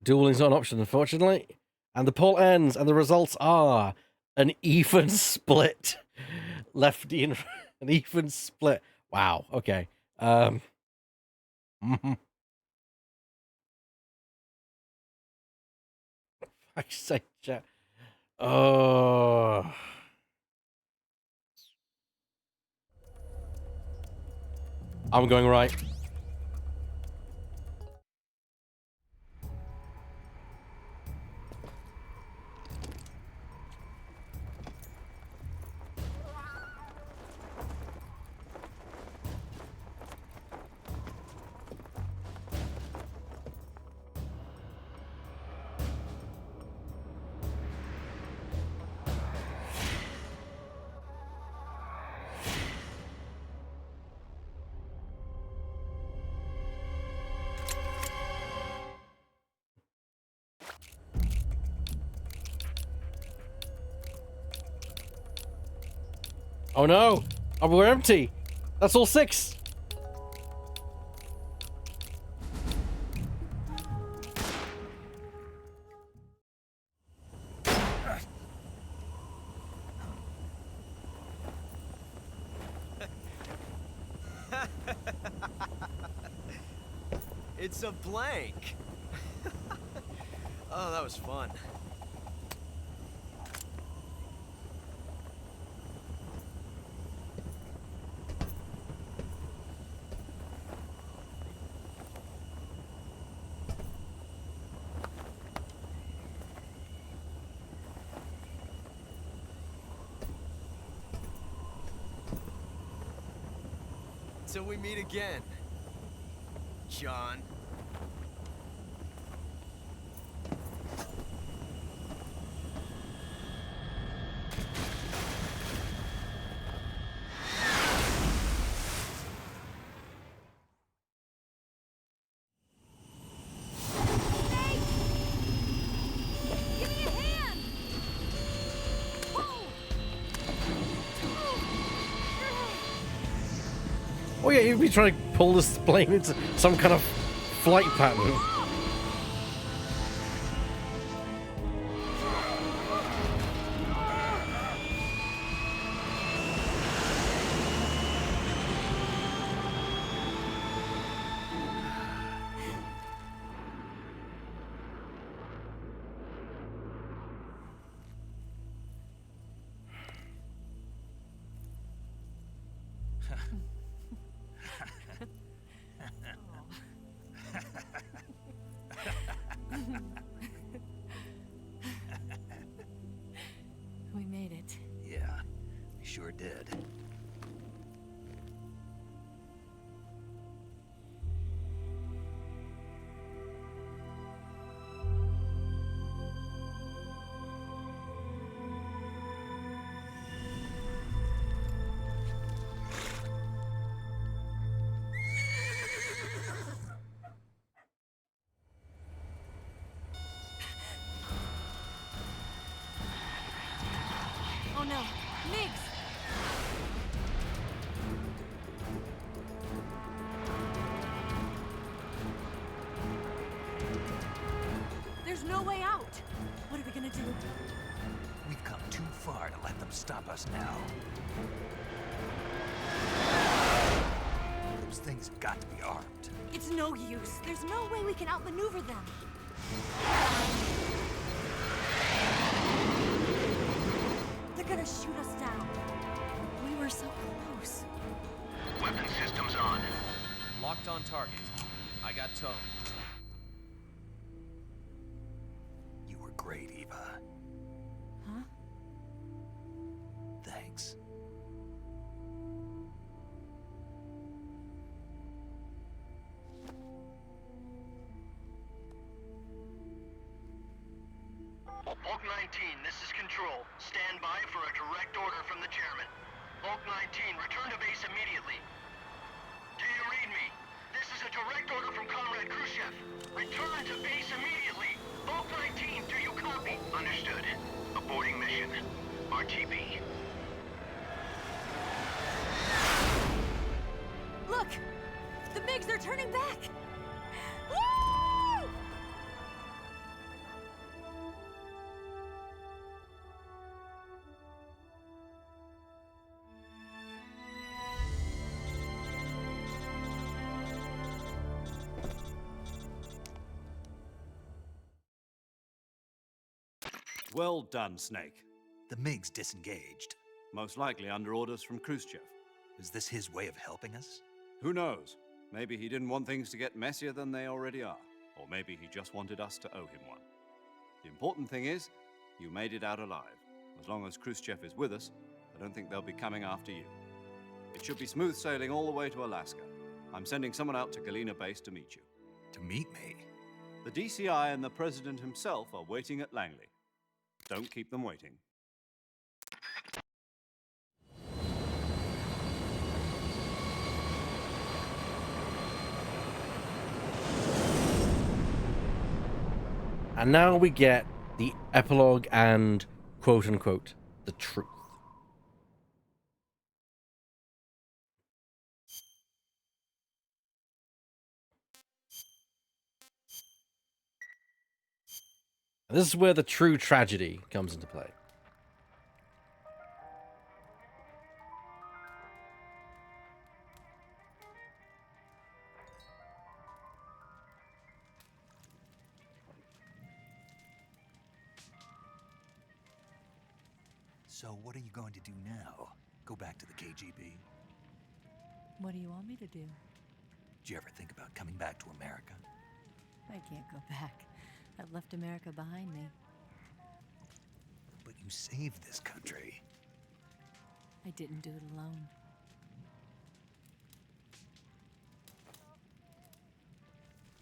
Dueling's not an option, unfortunately. And the poll ends, and the results are an even split. Lefty and an even split. Wow. Okay. I say, chat. Oh. I'm going right. Oh no! Oh, we're empty! That's all 6! It's a blank. Oh, that was fun. Till we meet again, John. Give me a hand! Oh yeah, you'd be trying to pull this plane into some kind of flight pattern. We made it. Yeah, we sure did. Oh no, Miggs! There's no way out. What are we gonna do? We've come too far to let them stop us now. Those things have got to be armed. It's no use. There's no way we can outmaneuver them. They're gonna shoot us down. We were so close. Weapon systems on. Locked on target. I got towed. You were great, Eva. Huh? Thanks. Bulk 19, this is Control. Stand by for a direct order from the chairman. Bulk 19, return to base immediately. Do you read me? a direct order from Comrade Khrushchev. Return to base immediately. Bulk 19, do you copy? Understood. Aborting mission. RTB. Look! The MiGs are turning back! Woo! Well done, Snake. The MiG's disengaged. Most likely under orders from Khrushchev. Is this his way of helping us? Who knows? Maybe he didn't want things to get messier than they already are. Or maybe he just wanted us to owe him one. The important thing is, you made it out alive. As long as Khrushchev is with us, I don't think they'll be coming after you. It should be smooth sailing all the way to Alaska. I'm sending someone out to Galena Base to meet you. To meet me? The DCI and the President himself are waiting at Langley. Don't keep them waiting. And now we get the epilogue and quote-unquote the truth. And this is where the true tragedy comes into play. So what are you going to do now? Go back to the KGB? What do you want me to do? Did you ever think about coming back to America? I can't go back. I've left America behind me. But you saved this country. I didn't do it alone.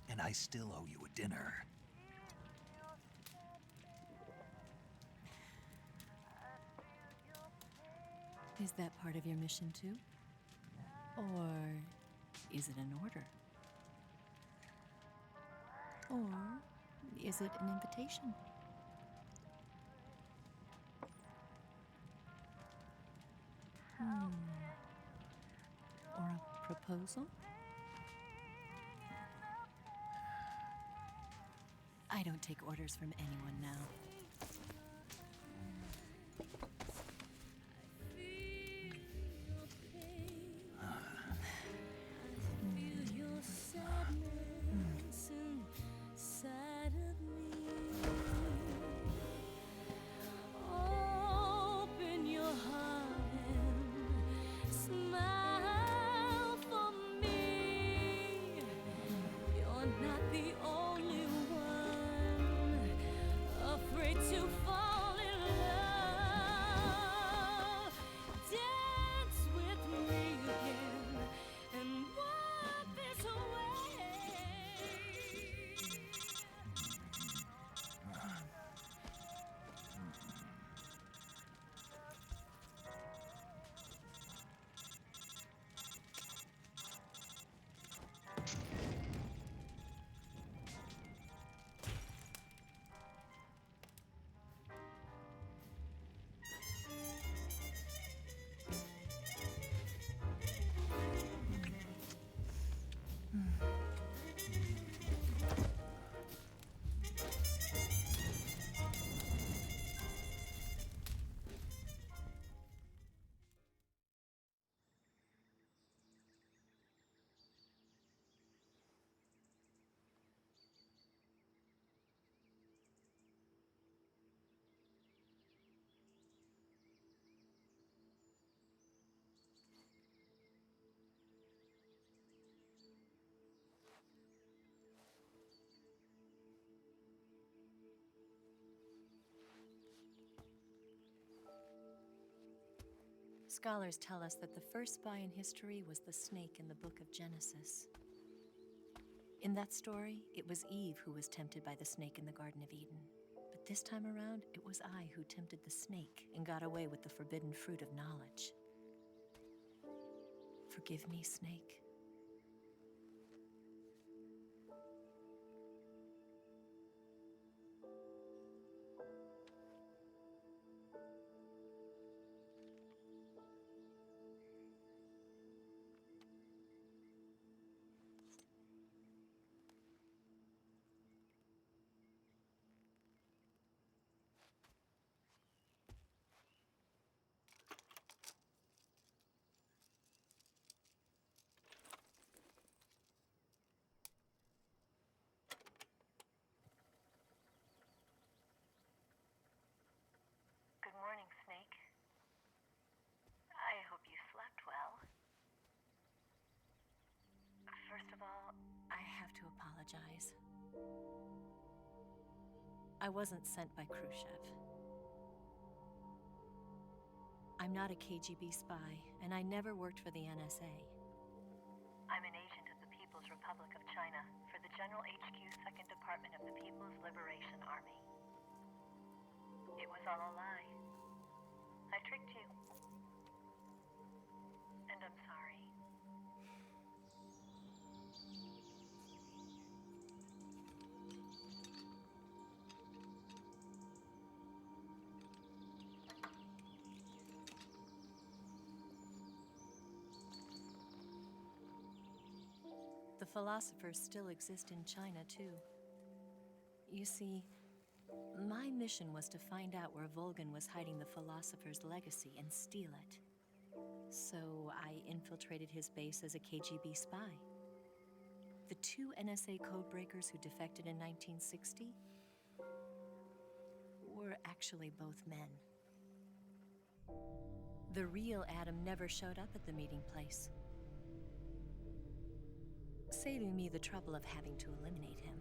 And I still owe you a dinner. Is that part of your mission too? Or is it an order? Or is it an invitation? Or a proposal? I don't take orders from anyone now. Scholars tell us that the first spy in history was the snake in the book of Genesis. In that story, it was Eve who was tempted by the snake in the Garden of Eden. But this time around, it was I who tempted the snake and got away with the forbidden fruit of knowledge. Forgive me, Snake. apologize. I wasn't sent by Khrushchev. I'm not a KGB spy, and I never worked for the NSA. I'm an agent of the People's Republic of China for the General HQ 2nd Department of the People's Liberation Army. It was all a lie. I tricked you. And I'm sorry. The philosophers still exist in China, too. You see, my mission was to find out where Volgan was hiding the philosopher's legacy and steal it. So I infiltrated his base as a KGB spy. The 2 NSA codebreakers who defected in 1960 were actually both men. The real Adam never showed up at the meeting place, saving me the trouble of having to eliminate him.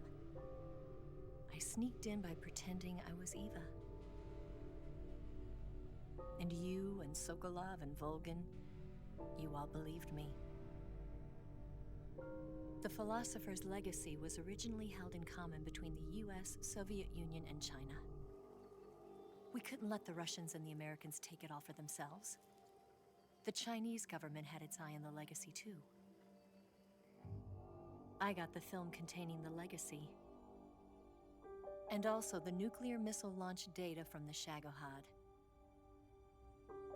I sneaked in by pretending I was Eva. And you and Sokolov and Volgan, you all believed me. The philosopher's legacy was originally held in common between the US, Soviet Union, and China. We couldn't let the Russians and the Americans take it all for themselves. The Chinese government had its eye on the legacy, too. I got the film containing the legacy, and also the nuclear missile launch data from the Shagohod.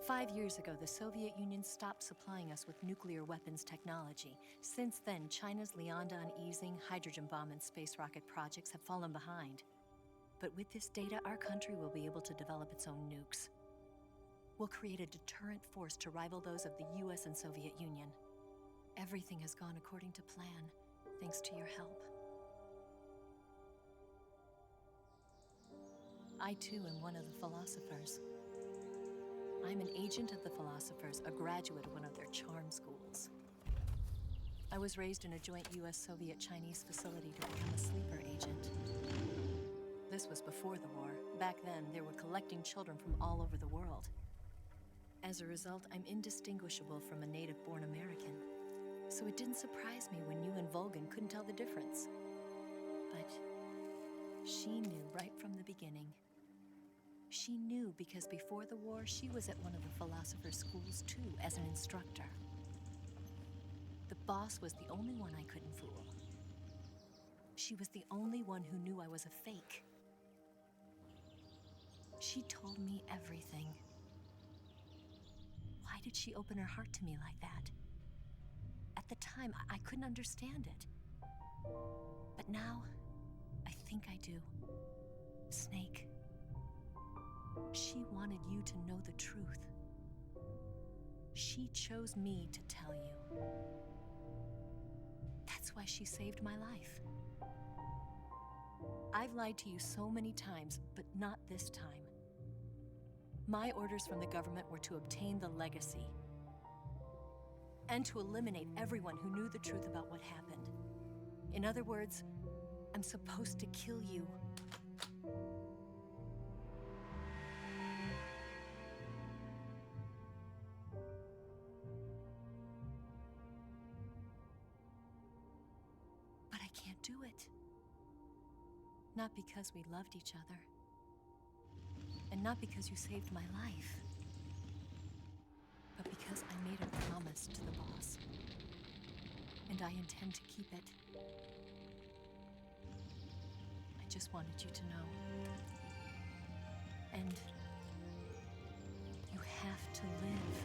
5 years ago, the Soviet Union stopped supplying us with nuclear weapons technology. Since then, China's Liaodong easing, hydrogen bomb, and space rocket projects have fallen behind. But with this data, our country will be able to develop its own nukes. We'll create a deterrent force to rival those of the US and Soviet Union. Everything has gone according to plan, thanks to your help. I too am one of the philosophers. I'm an agent of the philosophers, a graduate of one of their charm schools. I was raised in a joint US-Soviet-Chinese facility to become a sleeper agent. This was before the war. Back then, they were collecting children from all over the world. As a result, I'm indistinguishable from a native-born American. So it didn't surprise me when you and Volgan couldn't tell the difference. But she knew right from the beginning. She knew because before the war, she was at one of the philosopher's schools too, as an instructor. The boss was the only one I couldn't fool. She was the only one who knew I was a fake. She told me everything. Why did she open her heart to me like that? At the time, I couldn't understand it. But now, I think I do. Snake. She wanted you to know the truth. She chose me to tell you. That's why she saved my life. I've lied to you so many times, but not this time. My orders from the government were to obtain the legacy and to eliminate everyone who knew the truth about what happened. In other words, I'm supposed to kill you. But I can't do it. Not because we loved each other. And not because you saved my life. But because I made a promise to the boss. And I intend to keep it. I just wanted you to know. And you have to live.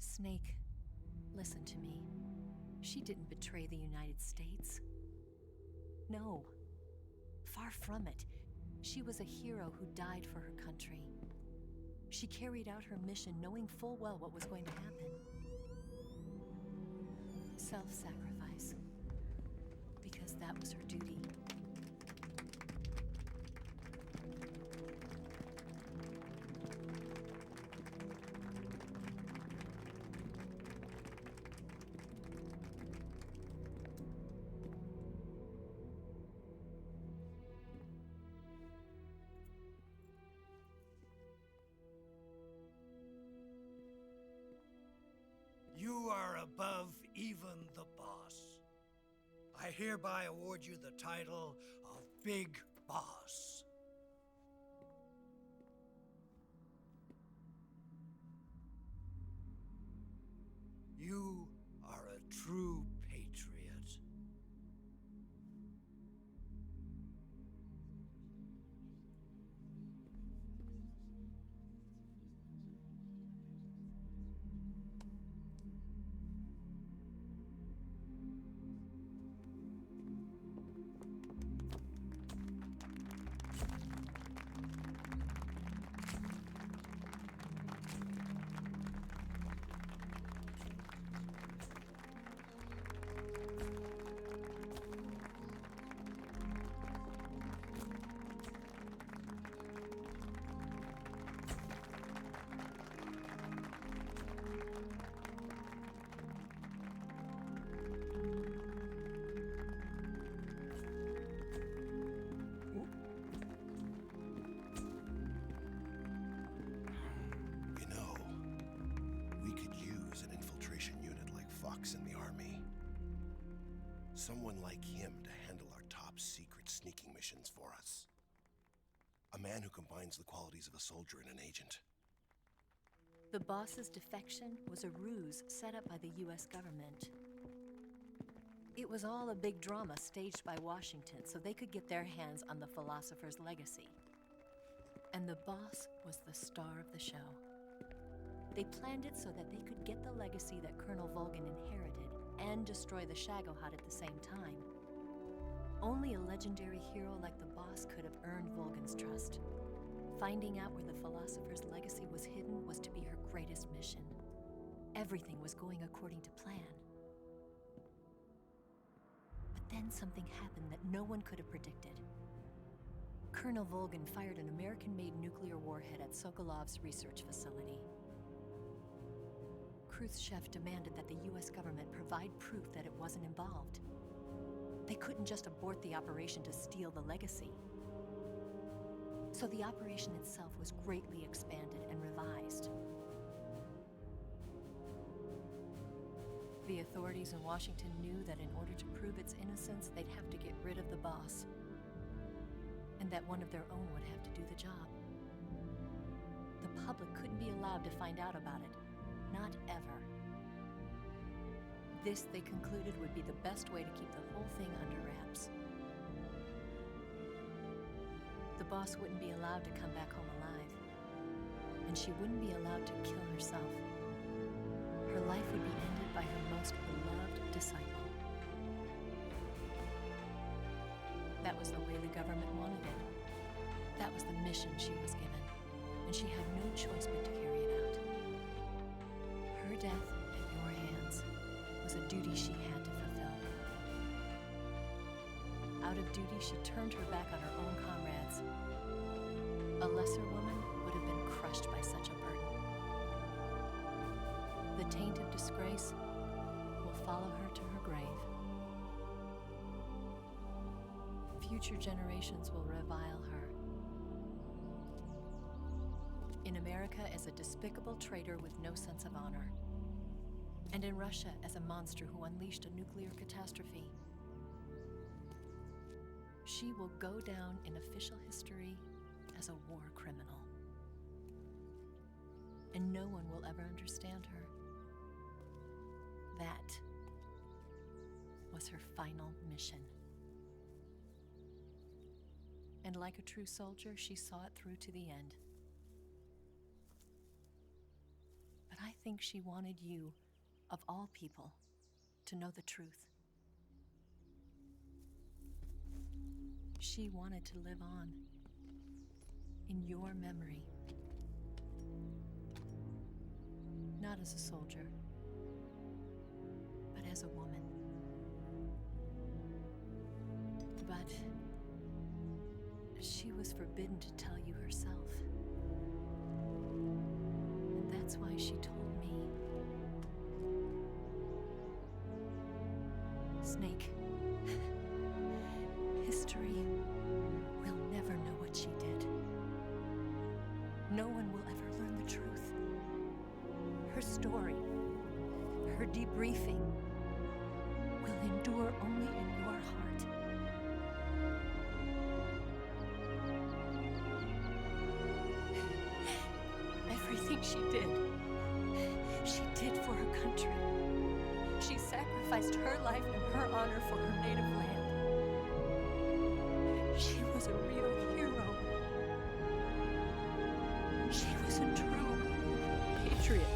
Snake, listen to me. She didn't betray the United States. No, far from it. She was a hero who died for her country. She carried out her mission knowing full well what was going to happen. Self-sacrifice. Because that was her duty. You are above even the boss. I hereby award you the title of Big Boss. You are a true patriot. You know, we could use an infiltration unit like Fox in the army. Someone like him to handle our top secret sneaking missions for us. A man who combines the qualities of a soldier and an agent. The boss's defection was a ruse set up by the US government. It was all a big drama staged by Washington so they could get their hands on the philosopher's legacy. And the boss was the star of the show. They planned it so that they could get the legacy that Colonel Volgin inherited and destroy the Shagohod at the same time. Only a legendary hero like the boss could have earned Volgin's trust. Finding out where the philosopher's legacy was hidden was to be her greatest mission. Everything was going according to plan. But then something happened that no one could have predicted. Colonel Volgin fired an American-made nuclear warhead at Sokolov's research facility. Khrushchev demanded that the US government provide proof that it wasn't involved. They couldn't just abort the operation to steal the legacy. So the operation itself was greatly expanded and revised. The authorities in Washington knew that in order to prove its innocence, they'd have to get rid of the boss, and that one of their own would have to do the job. The public couldn't be allowed to find out about it, not ever. This, they concluded, would be the best way to keep the whole thing under wraps. The boss wouldn't be allowed to come back home alive, and she wouldn't be allowed to kill herself. Her life would be ended by her most beloved disciple. That was the way the government wanted it. That was the mission she was given, and she had no choice but to carry it out. Her death at your hands was a duty she had to fulfill. Out of duty, she turned her back on her own comrades. A lesser woman would have been crushed by such a burden. The taint of disgrace will follow her to her grave. Future generations will revile her. In America as a despicable traitor with no sense of honor. And in Russia as a monster who unleashed a nuclear catastrophe. She will go down in official history as a war criminal. And no one will ever understand her. That was her final mission. And like a true soldier, she saw it through to the end. But I think she wanted you, of all people, to know the truth. She wanted to live on. in your memory. Not as a soldier, but as a woman. But she was forbidden to tell you herself. And that's why she told me. Snake, history will never know what she did. No one will ever learn the truth. Her story, her debriefing, will endure only in your heart. Everything she did for her country. She sacrificed her life and her honor for her native land. She was a real hero. She was a true patriot.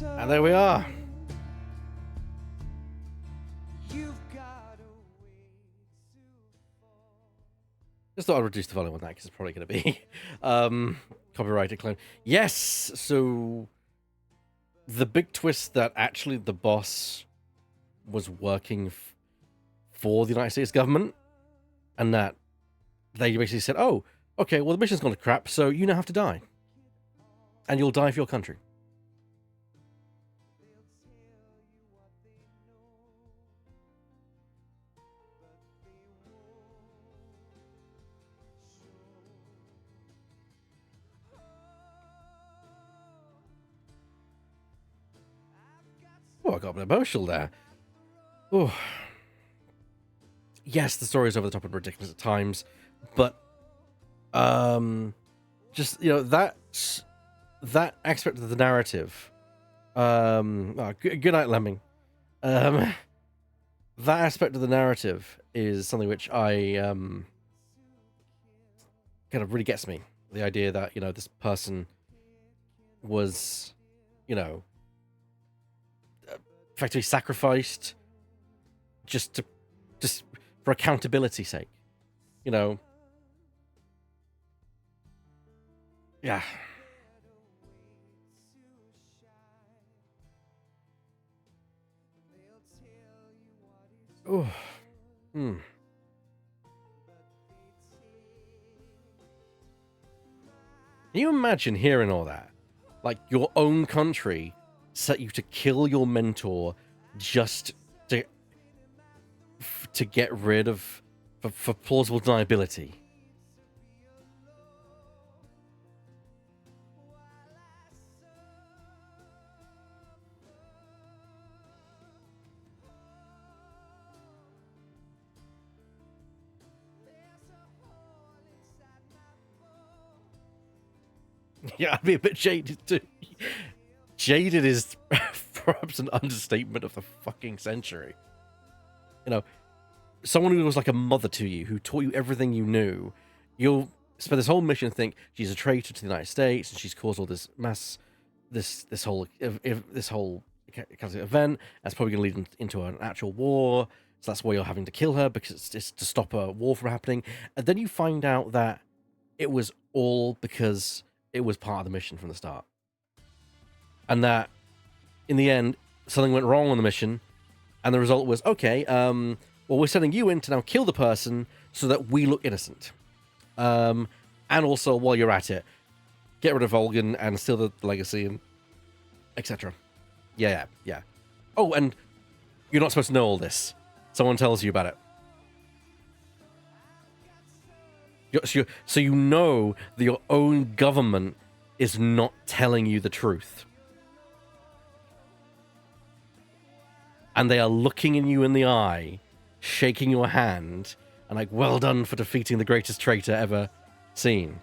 And there we are. Just thought I'd reduce the volume on that because it's probably going to be copyrighted claim. Yes, so the big twist that actually the boss was working for the United States government, and that they basically said, oh, okay, well, the mission's gone to crap, so you now have to die. And you'll die for your country. Oh, I got a bit emotional there. Oh. Yes, the story is over the top and ridiculous at times, but just, you know, that aspect of the narrative. Good night, Lemming. That aspect of the narrative is something which I kind of really gets me. The idea that, you know, this person was, you know, effectively sacrificed just for accountability's sake, you know. Yeah. Oh. Hmm. Can you imagine hearing all that? Like, your own country set you to kill your mentor just to get rid of for plausible deniability. Yeah, I'd be a bit jaded too. Jaded is perhaps an understatement of the fucking century. You know, someone who was like a mother to you, who taught you everything you knew, you'll spend this whole mission think she's a traitor to the United States and she's caused all this this whole kind of event that's probably going to lead into an actual war. So that's why you're having to kill her, because it's to stop a war from happening. And then you find out that it was all because it was part of the mission from the start, and that in the end something went wrong on the mission, and the result was, okay, well, we're sending you in to now kill the person so that we look innocent. And also, while you're at it, get rid of Volgan and steal the legacy and etc. Yeah. Oh, and you're not supposed to know all this. Someone tells you about it. So you know that your own government is not telling you the truth. And they are looking you in the eye, shaking your hand, and like, well done for defeating the greatest traitor ever seen.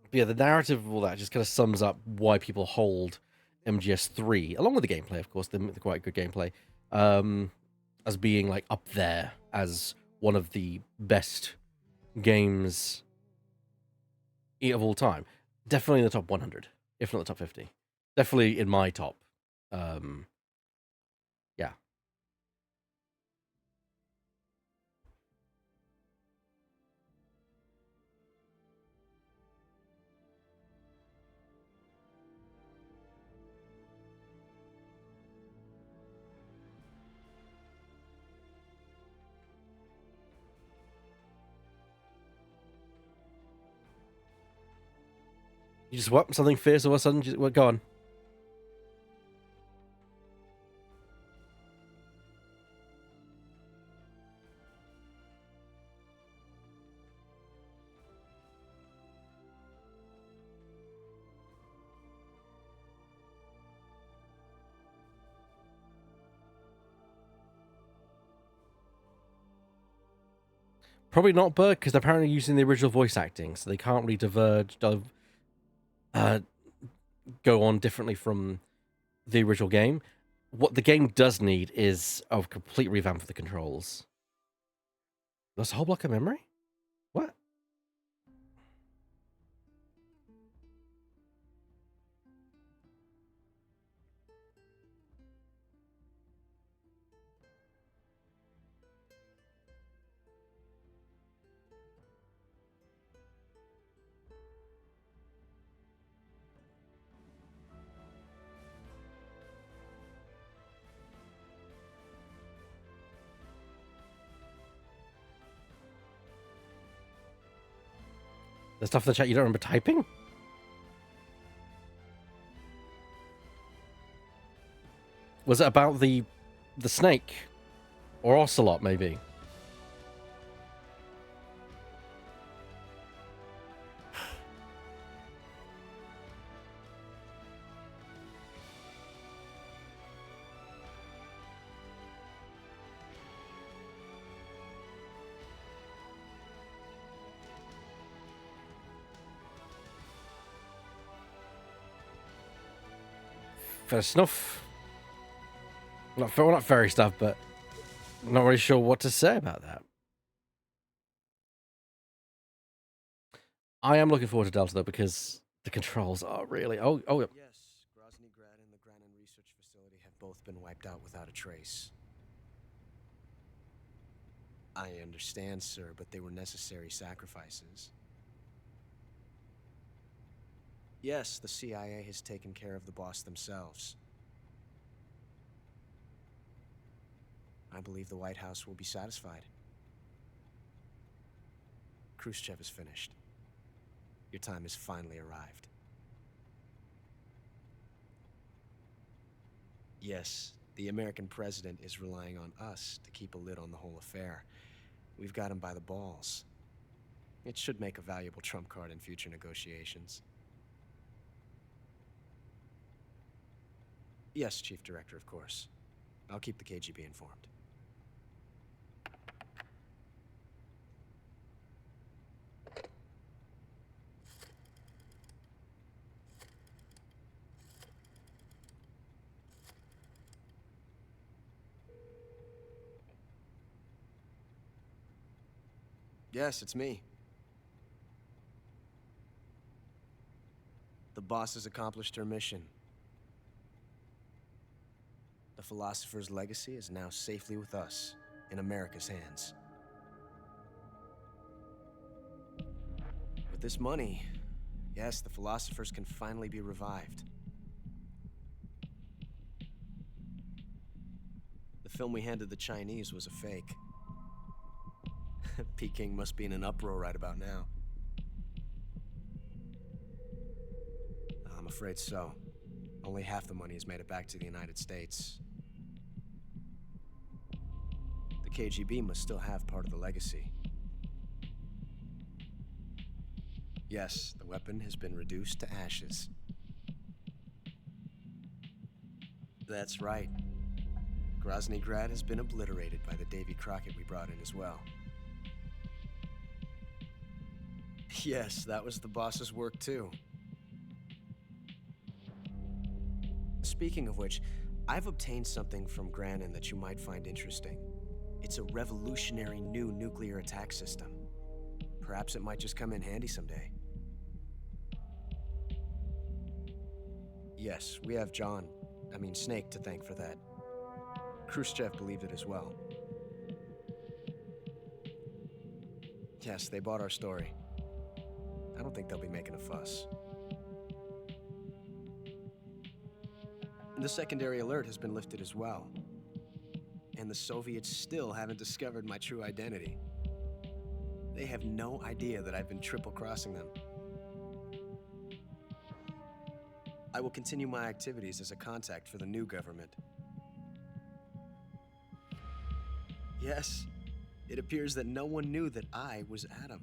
But yeah, the narrative of all that just kind of sums up why people hold MGS3, along with the gameplay, of course, the quite good gameplay, as being like up there as one of the best games of all time. Definitely in the top 100, if not the top 50. Definitely in my top. Yeah. You just what? Something fierce all of a sudden? What? Go on. Probably not Berg, because they're apparently using the original voice acting, so they can't really go on differently from the original game. What the game does need is a complete revamp of the controls. That's a whole block of memory? What? The stuff in the chat you don't remember typing? Was it about the snake? Or Ocelot, maybe? Fair snuff. Not fairy stuff, but I'm not really sure what to say about that. I am looking forward to Delta though, because the controls are really Yes, Grozny Grad and the Granin Research Facility have both been wiped out without a trace. I understand, sir, but they were necessary sacrifices. Yes, the CIA has taken care of the boss themselves. I believe the White House will be satisfied. Khrushchev is finished. Your time has finally arrived. Yes, the American president is relying on us to keep a lid on the whole affair. We've got him by the balls. It should make a valuable trump card in future negotiations. Yes, Chief Director, of course. I'll keep the KGB informed. Yes, it's me. The boss has accomplished her mission. The philosopher's legacy is now safely with us, in America's hands. With this money, yes, the philosophers can finally be revived. The film we handed the Chinese was a fake. Peking must be in an uproar right about now. I'm afraid so. Only half the money has made it back to the United States. The KGB must still have part of the legacy. Yes, the weapon has been reduced to ashes. That's right. Grozny Grad has been obliterated by the Davy Crockett we brought in as well. Yes, that was the boss's work too. Speaking of which, I've obtained something from Granin that you might find interesting. It's a revolutionary new nuclear attack system. Perhaps it might just come in handy someday. Yes, we have Snake to thank for that. Khrushchev believed it as well. Yes, they bought our story. I don't think they'll be making a fuss. The secondary alert has been lifted as well. And the Soviets still haven't discovered my true identity. They have no idea that I've been triple-crossing them. I will continue my activities as a contact for the new government. Yes, it appears that no one knew that I was Adam.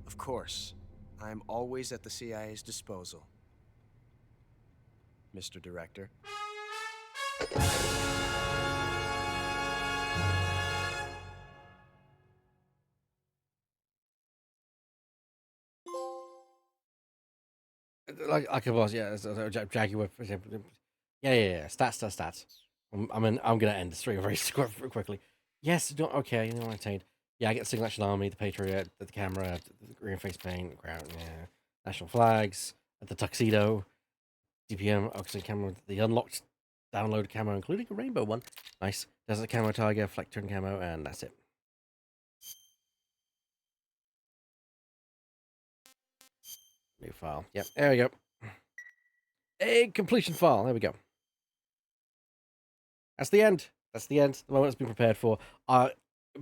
Of course, I am always at the CIA's disposal, Mr. Director. Like it was, yeah. Jaguar, for example. Yeah. Stats. I'm gonna end the stream very quickly. Yes, okay. You know, attained. Yeah, I get the Single Action Army, the Patriot, the camera, the green face paint, ground, yeah, national flags, the tuxedo, DPM, oxygen camera, the unlocked download camo, including a rainbow one. Nice. Desert camo, tiger, flak turn camo, and that's it. New file. Yep, there we go. A completion file. There we go. That's the end. That's the end. The moment that's been prepared for. A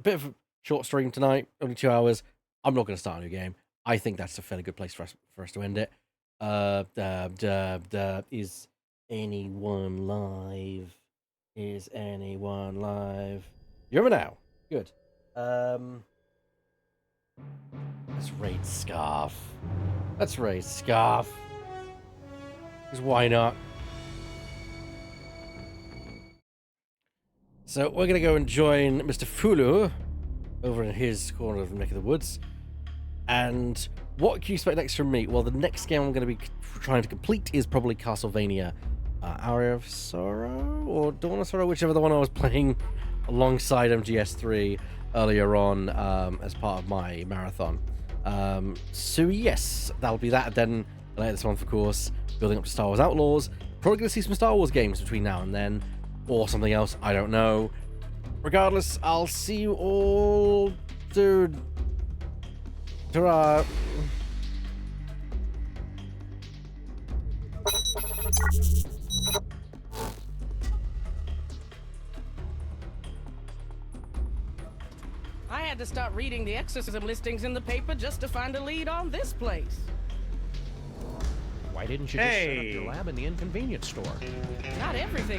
bit of a short stream tonight, only 2 hours. I'm not going to start a new game. I think that's a fairly good place for us to end it. Is anyone live? Is anyone live? You're now. Good. Let's raid Scarf. Let's raid Scarf. Because why not? So we're going to go and join Mr. Fulu over in his corner of the neck of the woods. And what can you expect next from me? Well, the next game I'm going to be trying to complete is probably Castlevania Aria of Sorrow or Dawn of Sorrow, whichever the one I was playing alongside MGS3 earlier on as part of my marathon. So yes, that'll be that. Then later this month, of course, building up to Star Wars Outlaws. Probably going to see some Star Wars games between now and then. Or something else, I don't know. Regardless, I'll see you all, dude. Ta-ra. I had to start reading the exorcism listings in the paper just to find a lead on this place. Why didn't you just set up your lab in the inconvenience store? Not everything